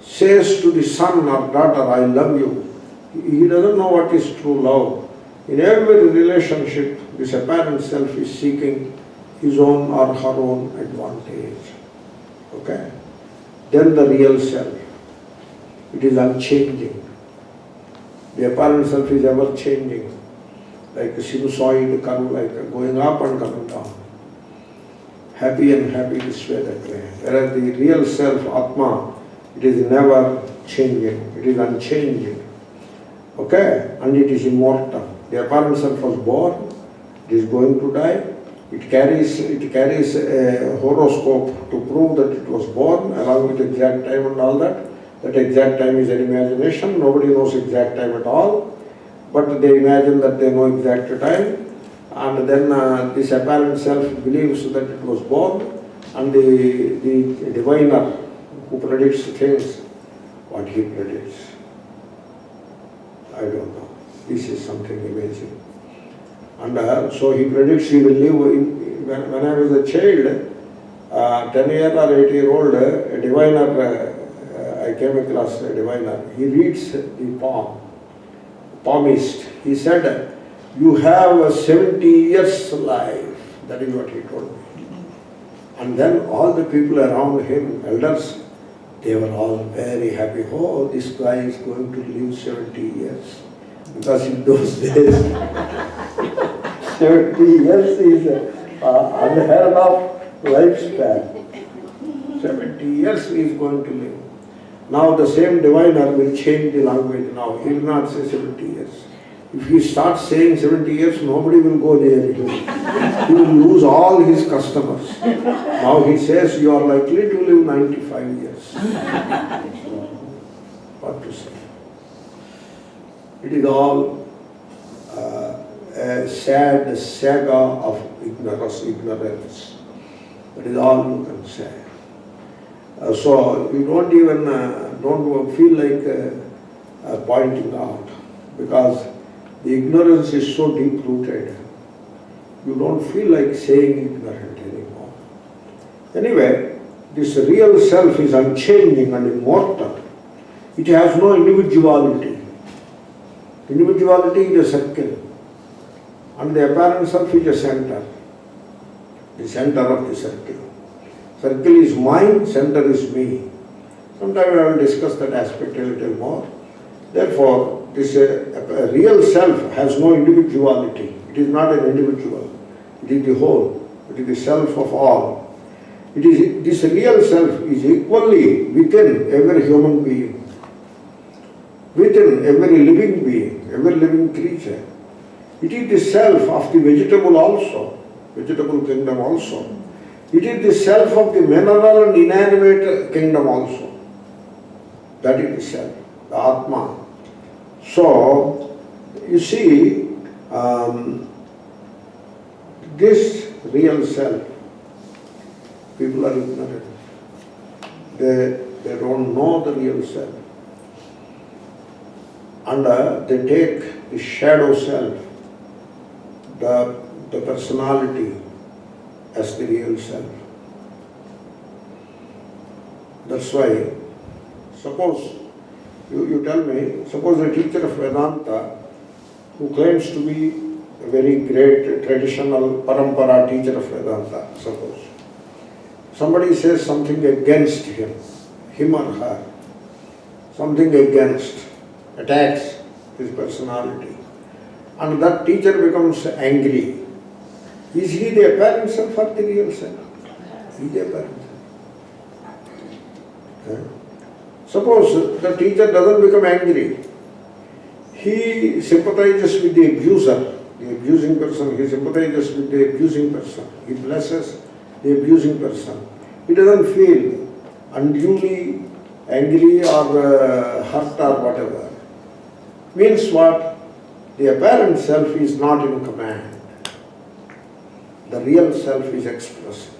Says to the son or daughter, I love you. He doesn't know what is true love. In every relationship, this apparent self is seeking his own or her own advantage. Okay? Then the real self. It is unchanging. The apparent self is ever changing. Like a sinusoid curve, like going up and coming down. Happy and happy this way, that way. Whereas the real self, Atma, it is never changing. It is unchanging. Okay? And it is immortal. The apparent self was born. It is going to die. It carries a horoscope to prove that it was born, along with exact time and all that. That exact time is an imagination. Nobody knows exact time at all. But they imagine that they know exact time. And then this apparent self believes that it was born. And the diviner who predicts things, what he predicts, I don't know. This is something amazing. And so he predicts he will live when I was a child, 10-year or 8-year-old, a diviner, I came across a diviner. He reads the palmist. He said, you have a 70 years life. That is what he told me. And then all the people around him, elders, they were all very happy. Oh, this guy is going to live 70 years. Because in those days, 70 years is unheard of lifespan. 70 years he is going to live. Now the same diviner will change the language now. He will not say 70 years. If he starts saying 70 years, nobody will go near him. He will lose all his customers. Now he says you are likely to live 95 years. What to say? It is all a sad saga of ignorance. That is all you can say. So you don't even don't feel like pointing out, because the ignorance is so deep-rooted. You don't feel like saying ignorant anymore. Anyway, this real self is unchanging and immortal. It has no individuality. Individuality is a circle, and the apparent self is a center. The center of the circle. Circle is mine, center is me. Sometime I will discuss that aspect a little more. Therefore, this real self has no individuality. It is not an individual. It is the whole. It is the self of all. This real self is equally within every human being, within every living being, every living creature. It is the self of the vegetable also, vegetable kingdom also. It is the self of the mineral and inanimate kingdom also. That is the self, the Atma. So, you see, this real self, people are ignorant. They don't know the real self. And they take the shadow self, the personality, as the real self. That's why, suppose, you tell me, suppose a teacher of Vedanta who claims to be a very great traditional parampara teacher of Vedanta, suppose. Somebody says something against him or her, something against, attacks his personality, and that teacher becomes angry. Is he the apparent self or the real self? He is the apparent self. Suppose the teacher doesn't become angry. he sympathizes with the abuser, the abusing person. He sympathizes with the abusing person. He blesses the abusing person. He doesn't feel unduly angry or hurt or whatever. Means what? The apparent self is not in command. The real self is expressing.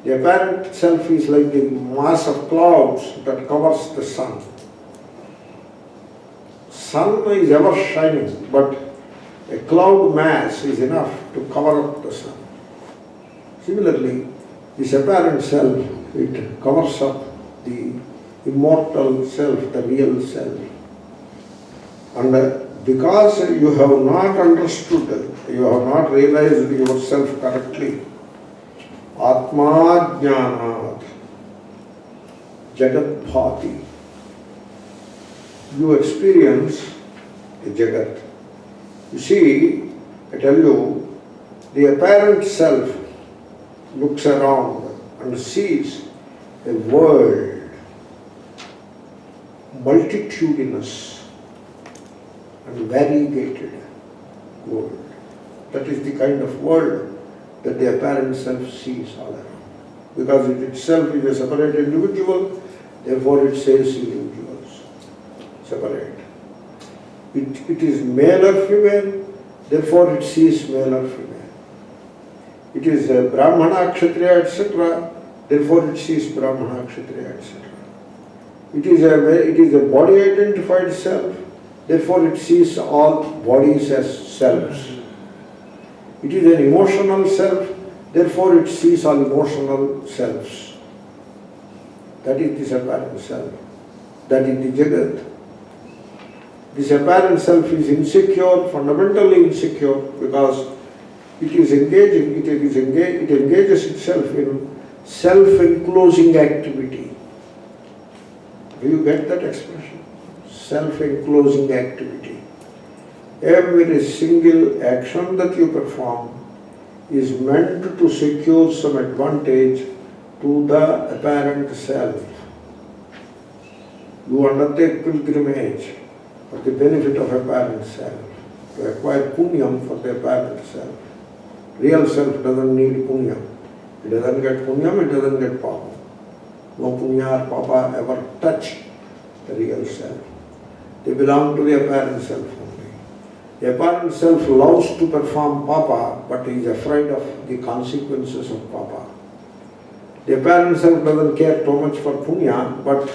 The apparent self is like the mass of clouds that covers the sun. Sun is ever shining, but a cloud mass is enough to cover up the sun. Similarly, this apparent self, it covers up the immortal self, the real self. And because you have not understood, you have not realized yourself correctly, Atma Jnanat Jagat Bhati, you experience a Jagat. You see, I tell you, the apparent self looks around and sees a world, multitudinous and variegated world. That is the kind of world that the apparent self sees all around. Because it itself is a separate individual, therefore it says individuals, separate. It is male or female, therefore it sees male or female. It is a Brahmana, Kshatriya, etc., therefore it sees Brahmana, Kshatriya, etc. It is a body identified self, therefore it sees all bodies as selves. It is an emotional self, therefore it sees all emotional selves. That is this apparent self. That is the Jagat. This apparent self is insecure, fundamentally insecure, because it engages itself in self-enclosing activity. Do you get that expression? Self-enclosing activity. Every single action that you perform is meant to secure some advantage to the apparent self. You undertake pilgrimage for the benefit of apparent self, to acquire punyam for the apparent self. Real self doesn't need punyam. It doesn't get punyam, it doesn't get papa. No punya or papa ever touch the real self. They belong to the apparent self only. The apparent self loves to perform papa, but he is afraid of the consequences of papa. The apparent self doesn't care too much for punya, but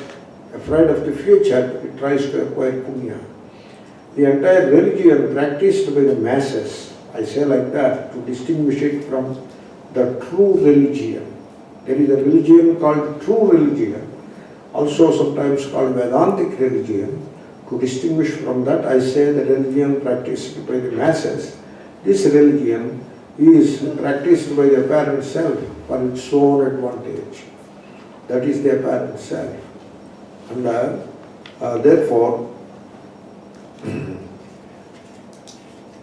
afraid of the future, it tries to acquire punya. The entire religion practiced by the masses, I say like that, to distinguish it from the true religion. There is a religion called true religion, also sometimes called Vedantic religion. To distinguish from that, I say the religion practiced by the masses. This religion is practiced by the apparent self for its own advantage. That is the apparent self. And therefore,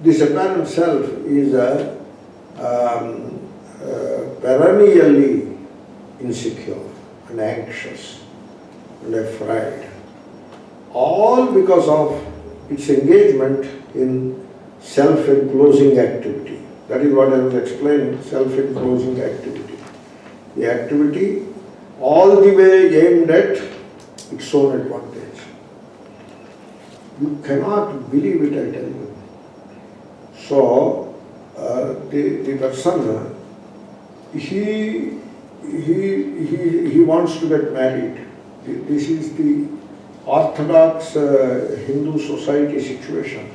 this apparent self is perennially insecure and anxious and afraid. All because of its engagement in self-enclosing activity. That is what I was explaining, self-enclosing activity. The activity all the way aimed at its own advantage. You cannot believe it, I tell you. So, the person, he wants to get married. This is the orthodox Hindu society situation.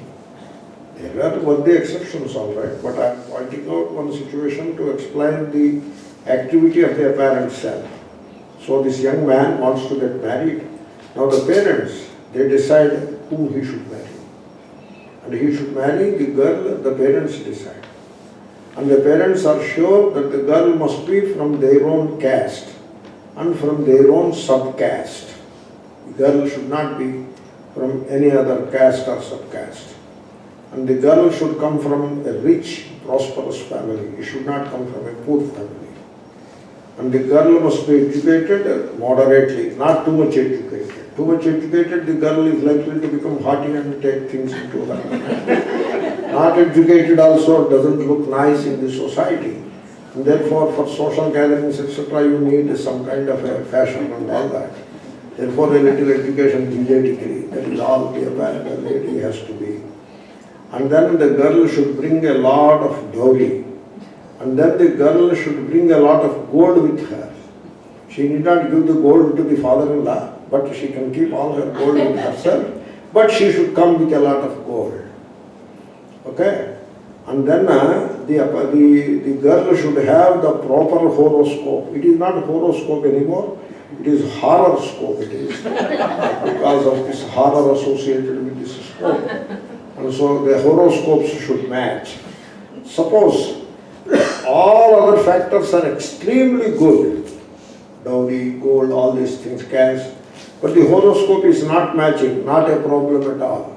There are the exceptions, all right, but I am pointing out one situation to explain the activity of the apparent self. So this young man wants to get married. Now the parents, they decide whom he should marry. And he should marry the girl the parents decide. And the parents are sure that the girl must be from their own caste and from their own subcaste. The girl should not be from any other caste or subcaste. And the girl should come from a rich, prosperous family. It should not come from a poor family. And the girl must be educated moderately, not too much educated. Too much educated, the girl is likely to become haughty and take things into her. Not educated also doesn't look nice in the society. And therefore, for social gatherings, etc., you need some kind of a fashion and all that. Therefore, a little education, BA degree, that is all the apparent lady has to be. And then the girl should bring a lot of dowry. And then the girl should bring a lot of gold with her. She need not give the gold to the father-in-law, but she can keep all her gold with herself. But she should come with a lot of gold. Okay? And then the girl should have the proper horoscope. It is not horoscope anymore. It is horoscope, it is. Because of this horror associated with this scope. And so the horoscopes should match. Suppose all other factors are extremely good. Dowry, gold, all these things, cash. But the horoscope is not matching, not a problem at all.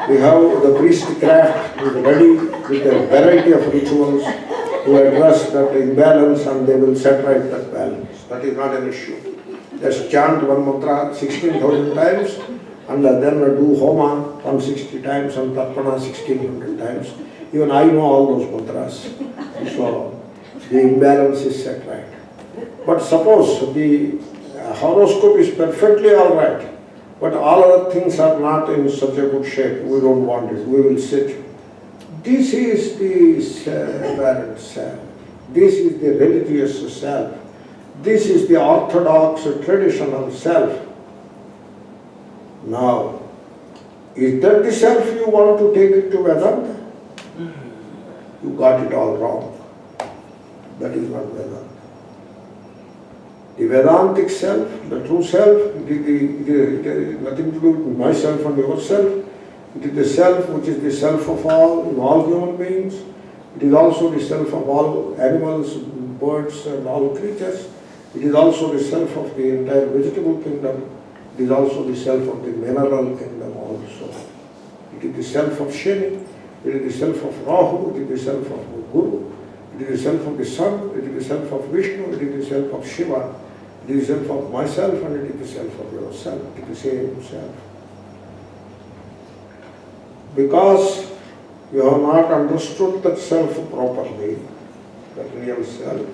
We have the priestcraft is ready with a variety of rituals to address that imbalance, and they will set right that balance. That is not an issue. Just chant one mantra 16,000 times and then do homa 160 times and tarpana 1600 times. Even I know all those mantras. So the imbalance is set right. But suppose the horoscope is perfectly all right, but all other things are not in such a good shape, we don't want it, we will sit. This is the apparent self. This is the religious self. This is the orthodox traditional self. Now, is that the self you want to take it to Vedanta? You got it all wrong. That is not Vedanta. The Vedantic self, the true self, it has nothing to do with myself and yourself. It is the self which is the self of all human beings. It is also the self of all animals, birds and all creatures. It is also the self of the entire vegetable kingdom. It is also the self of the mineral kingdom also. It is the self of Shani. It is the self of Rahu. It is the self of Guru. It is the self of the sun. It is the self of Vishnu. It is the self of Shiva. It is the self of myself and it is the self of yourself. It is the same self. Because you have not understood that self properly, that real self,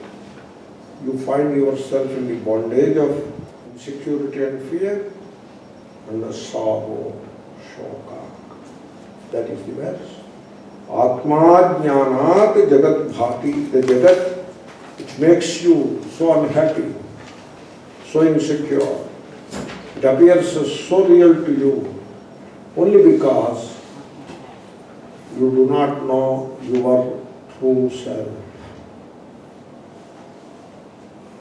you find yourself in the bondage of insecurity and fear and the sorrow, shoka. That is the verse. Atma jnanat jagat bhati, the jagat which makes you so unhappy, so insecure. It appears so real to you only because you do not know your true self.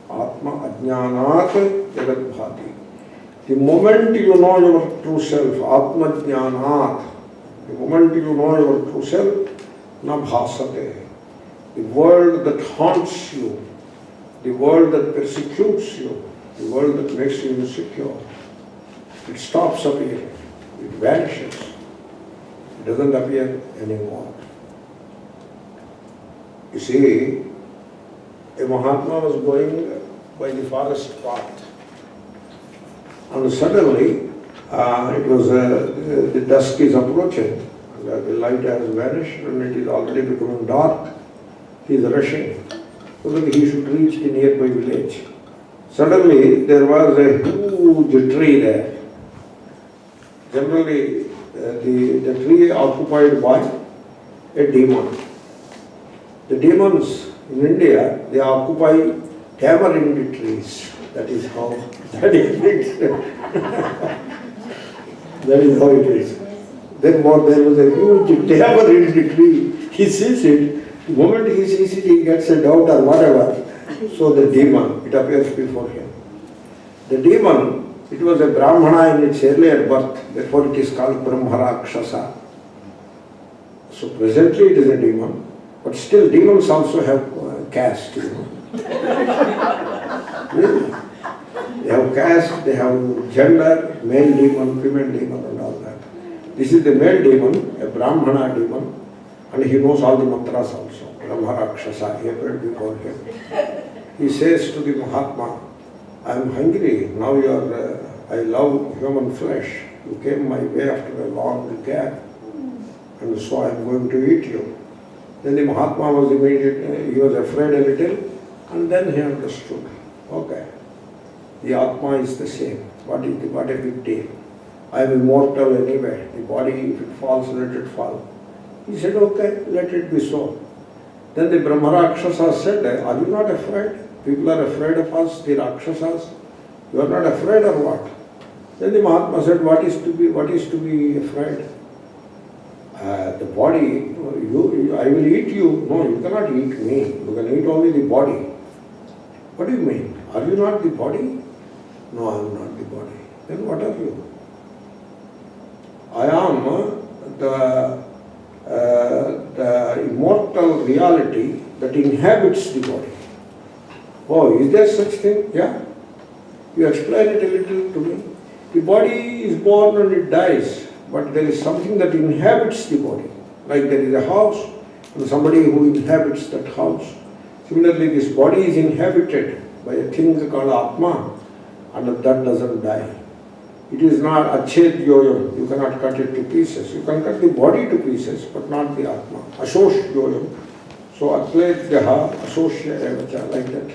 Atma ajnanat jagat bhati. The moment you know your true self, Atma jnanat, the moment you know your true self, na bhasate. The world that haunts you, the world that persecutes you, the world that makes you insecure, it stops appearing, it vanishes, it doesn't appear anymore. You see, a Mahatma was going by the forest path, and suddenly it was the dusk is approaching, and the light has vanished, and it is already becoming dark. He is rushing so that he should reach the nearby village. Suddenly there was a huge tree there. Generally, the tree occupied by a demon. The demons in India, they occupy tamarind trees. That is how that is that is how it is. Then there was a huge tamarind tree. He sees it. The moment he sees it, he gets a doubt or whatever. So the demon, it appears before him. The demon, it was a Brahmana in its earlier birth, therefore it is called Brahmarakshasa. So presently it is a demon, but still demons also have caste, Really? They have caste, they have gender, male demon, female demon and all that. This is the male demon, a Brahmana demon, and he knows all the mantras also. Brahmarakshasa, he appeared before him. He says to the Mahatma, I am hungry, now I love human flesh. You came my way after a long gap, and so I am going to eat you. Then the Mahatma was immediately, he was afraid a little, and then he understood. Okay, the Atma is the same. What a big deal. I am immortal anyway. The body, if it falls, let it fall. He said, okay, let it be so. Then the Brahma Rakshasa said, are you not afraid? People are afraid of us, the Rakshasas. You are not afraid or what? Then the Mahatma said, what is to be afraid? The body, I will eat you. No, you cannot eat me. You can eat only the body. What do you mean? Are you not the body? No, I am not the body. Then what are you? I am the immortal reality that inhabits the body. Oh, is there such thing? Yeah. You explain it a little to me. The body is born and it dies, but there is something that inhabits the body. Like there is a house and somebody who inhabits that house. Similarly, this body is inhabited by a thing called Atma, and that doesn't die. It is not achedyoyam. You cannot cut it to pieces. You can cut the body to pieces, but not the Atma. Ashosyoyam. So atledyaha asosya evacha, like that.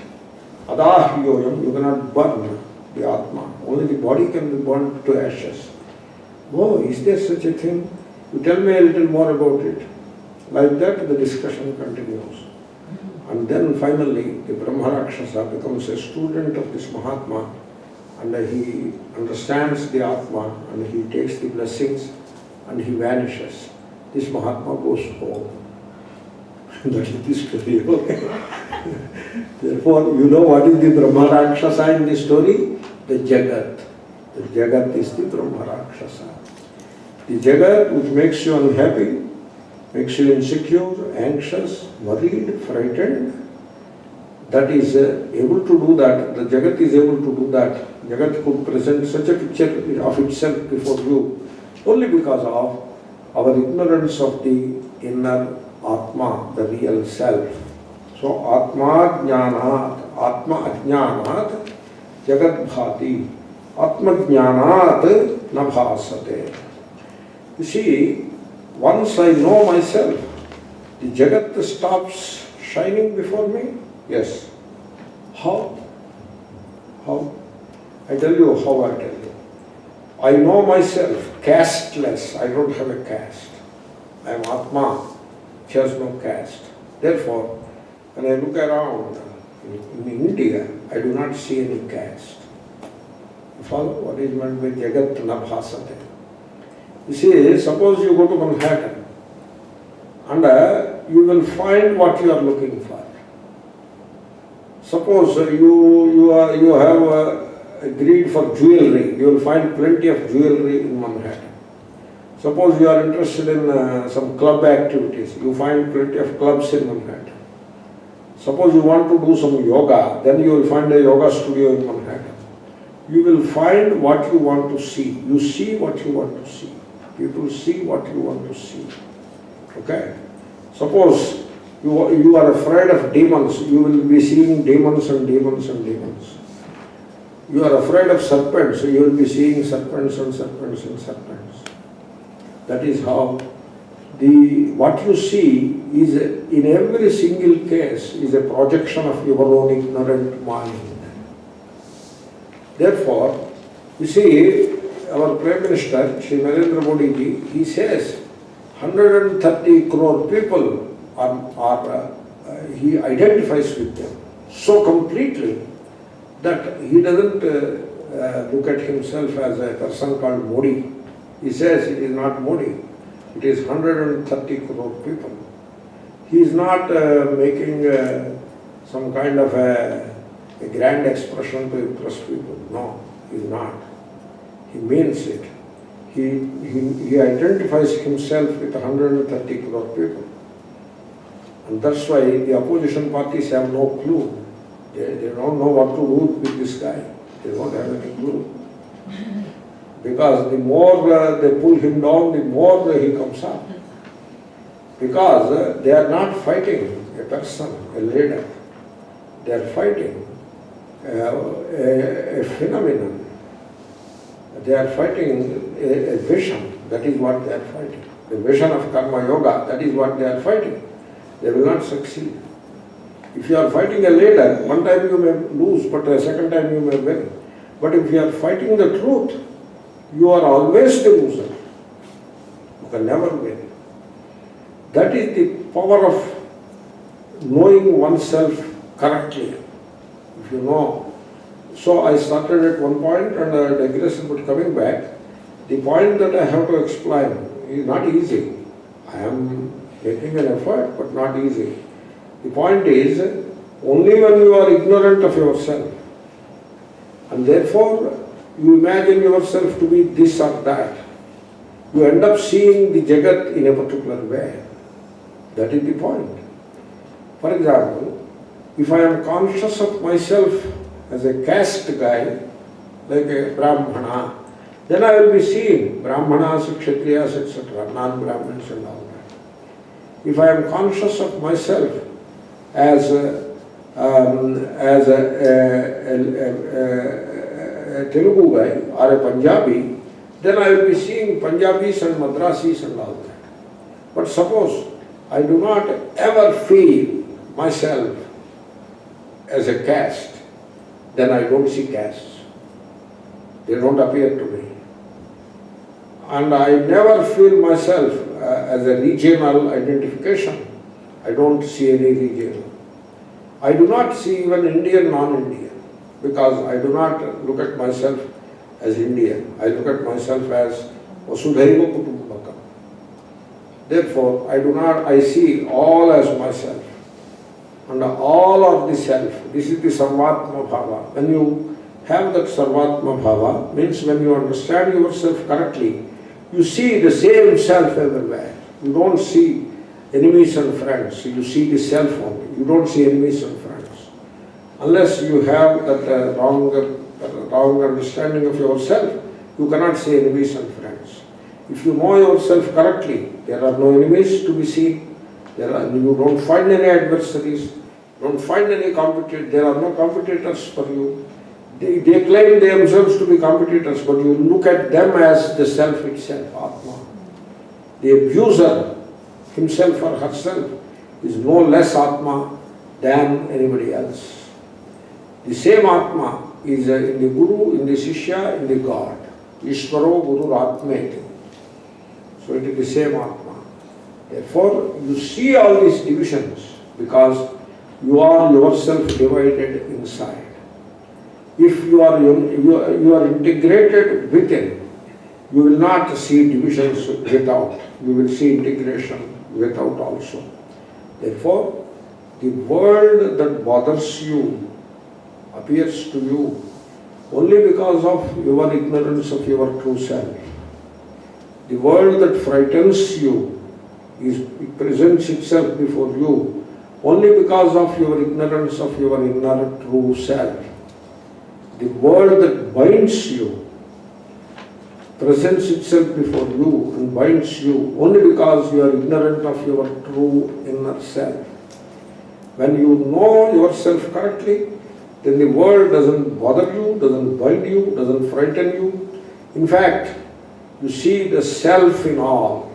Adahyoyam. You cannot burn the Atma. Only the body can be burned to ashes. Oh, is there such a thing? You tell me a little more about it. Like that, the discussion continues. And then finally, the Brahma Rakshasa becomes a student of this Mahatma, and he understands the Atma, and he takes the blessings, and he vanishes. This Mahatma goes home. That is the story. Okay. Therefore, you know what is the Brahma Rakshasa in the story? The Jagat. The Jagat is the Brahma Rakshasa. The Jagat which makes you unhappy, makes you insecure, anxious, worried, frightened, that is able to do that. The Jagat is able to do that. Jagat could present such a picture of itself before you only because of our ignorance of the inner Atma, the real self. So Atma Jnanat, Atma Ajnanat, Jagat Bhati, Atma Jnanat na bhasate. You see, once I know myself, the Jagat stops shining before me. Yes. How? How? I tell you how I tell you. I know myself, casteless. I don't have a caste. I am Atma, which has no caste. Therefore, when I look around in India, I do not see any caste. You follow what is meant by Jagat na bhasate? You see, suppose you go to Manhattan and you will find what you are looking for. Suppose you have a greed for jewelry, you will find plenty of jewelry in Manhattan. Suppose you are interested in some club activities, you find plenty of clubs in Manhattan. Suppose you want to do some yoga, then you will find a yoga studio in Manhattan. You will find what you want to see. You see what you want to see. People see what you want to see. Okay? Suppose you are afraid of demons, you will be seeing demons and demons and demons. You are afraid of serpents, so you will be seeing serpents and serpents and serpents. That is how what you see is in every single case is a projection of your own ignorant mind. Therefore, you see, our Prime Minister, Shri Narendra Modi ji, he says 130 crore people he identifies with them so completely that he doesn't look at himself as a person called Modi. He says it is not Modi, it is 130 crore people. He is not making some kind of a grand expression to impress people. No, he is not. He means it. He identifies himself with 130 crore people. And that's why the opposition parties have no clue. They don't know what to do with this guy. They don't have any clue. Because the more they pull him down, the more he comes up. Because they are not fighting a person, a leader. They are fighting a phenomenon. They are fighting a vision. That is what they are fighting. The vision of karma yoga, that is what they are fighting. They will not succeed. If you are fighting a leader, one time you may lose, but the second time you may win. But if you are fighting the truth, you are always the loser. You can never win. That is the power of knowing oneself correctly. If you know. So I started at one point and I digressed, but coming back, the point that I have to explain is not easy. I am making an effort, but not easy. The point is, only when you are ignorant of yourself, and therefore you imagine yourself to be this or that, you end up seeing the Jagat in a particular way. That is the point. For example, if I am conscious of myself as a caste guy, like a Brahmana, then I will be seeing Brahmanas, Kshatriyas, etc., non-Brahmins and all that. If I am conscious of myself as a Telugu guy or a Punjabi, then I will be seeing Punjabis and Madrasis and all that. But suppose I do not ever feel myself as a caste, then I don't see castes. They don't appear to me. And I never feel myself as a regional identification. I don't see any region. I do not see even Indian, non-Indian, because I do not look at myself as Indian. I look at myself as Vasudhaiva Kutumbakam. Therefore, I see all as myself. And all of the self, this is the Sarvatma Bhava. When you have that Sarvatma Bhava, means when you understand yourself correctly, you see the same self everywhere. You don't see enemies and friends. You see the self only. You don't see enemies and friends. Unless you have that wrong understanding of yourself, you cannot see enemies and friends. If you know yourself correctly, there are no enemies to be seen. You don't find any adversaries. Don't find any competitors. There are no competitors for you. They claim themselves to be competitors, but you look at them as the self itself, Atma. The abuser, himself or herself, is no less Atma than anybody else. The same Atma is in the Guru, in the Shishya, in the God. Ishvaro Guru Atmeti. So it is the same Atma. Therefore, you see all these divisions because you are yourself divided inside. If you are integrated within, you will not see divisions without. You will see integration without also. Therefore, the world that bothers you appears to you only because of your ignorance of your true self. The world that frightens you it presents itself before you only because of your ignorance of your inner true self. The world that binds you presents itself before you and binds you only because you are ignorant of your true inner self. When you know yourself correctly, then the world doesn't bother you, doesn't bind you, doesn't frighten you. In fact, you see the self in all,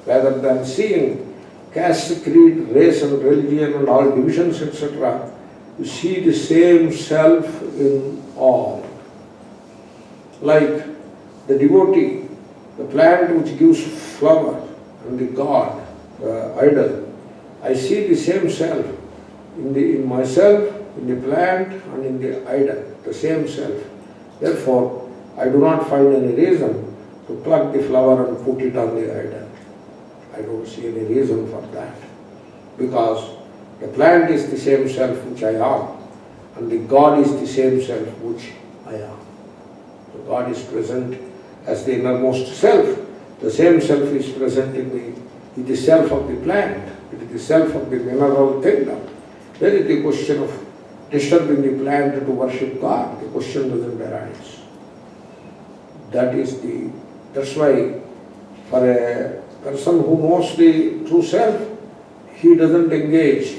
rather than seeing caste, creed, race and religion and all divisions, etc. You see the same self in all. Like the devotee, the plant which gives flower, and the God, the idol, I see the same self in myself, in the plant and in the idol, the same self. Therefore, I do not find any reason to pluck the flower and put it on the idol. I don't see any reason for that. Because the plant is the same self which I am, and the God is the same self which I am. So God is present as the innermost self. The same self is present in the self of the plant, it is the self of the mineral kingdom. There is the question of disturbing the plant to worship God. The question doesn't arise. That's why for a person who knows the true self, he doesn't engage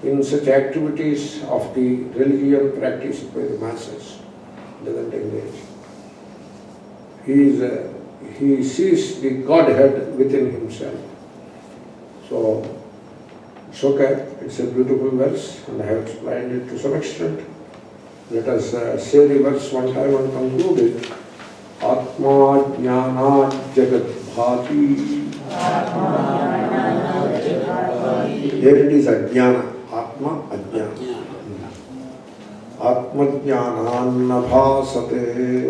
in such activities of the religion practiced by the masses. Doesn't engage. He sees the Godhead within himself. So, it's okay. It's a beautiful verse, and I have explained it to some extent. Let us say the verse one time and conclude it. Atma jnana jagat bhati. There it is ajnana. Atma ajnana. Atma jnananna bhasate.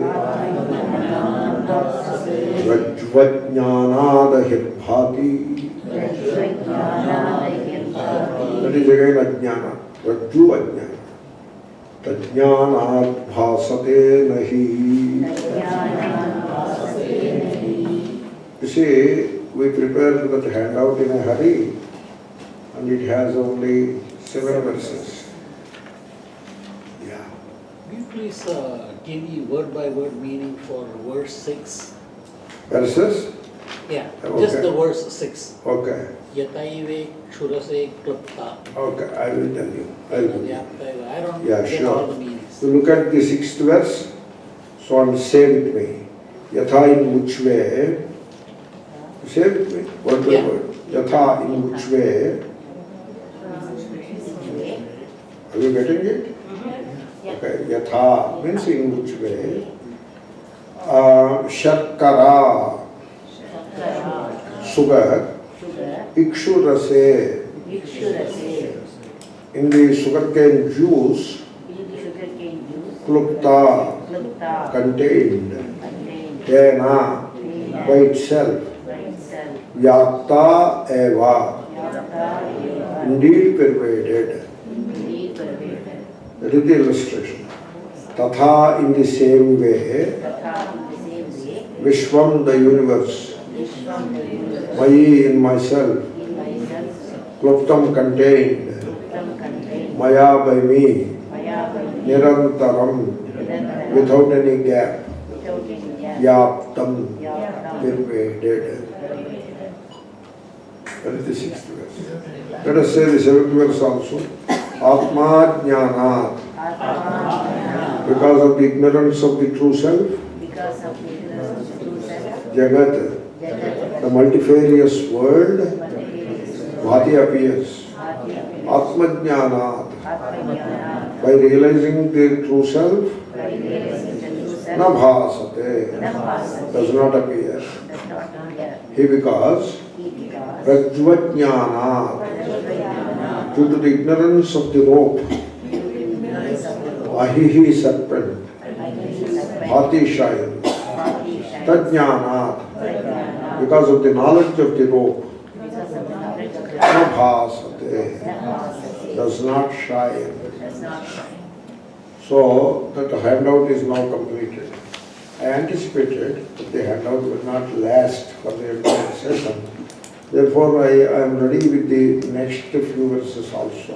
Rajva jnanadahir bhati. That is again ajnana. Rajju ajnana. Tajnanat bhasate nahi. You see, we prepared that handout in a hurry, and it has only 7 verses. Yeah. Will you please give me word by word meaning for verse 6? Verses? Yeah, Okay. just the verse 6. Okay. Yataive kshurase klapta. Okay, I will tell you. I will. I don't Yeah, get sure. all the meanings. So look at the 6th verse. So and say with me. Yatha in which way? Say with me. Word by Yeah. word. Yatha in which way? Are you getting it? Okay. Yatha means in which way? Sharkara. Sugar. Ikshurase. In the sugarcane juice. Klupta. Contained. Tena. By itself. Vyapta eva. Indeed pervaded. That is the illustration. Tatha in the same way. Vishwam the universe. Mayi in myself. Kluptam contained. Maya by me. Nirantaram. Without any gap. Yaptam. Pervaded. That is the 6th verse. Let us say the 7th verse also. Atma jnanat. Because of the ignorance of the true self. Jagat. The multifarious world. Bhati appears. Atma jnanat. By realizing the true self. Na bhasate. Does not appear. He because Rajvajnana, due to the ignorance of the rope, Ahihi serpent, Bhati shine, Tajnana, because of the knowledge of the rope, Nabhasate, does not shine. So that handout is now completed. I anticipated that the handout will not last for the entire session. Therefore, I am ready with the next few verses also.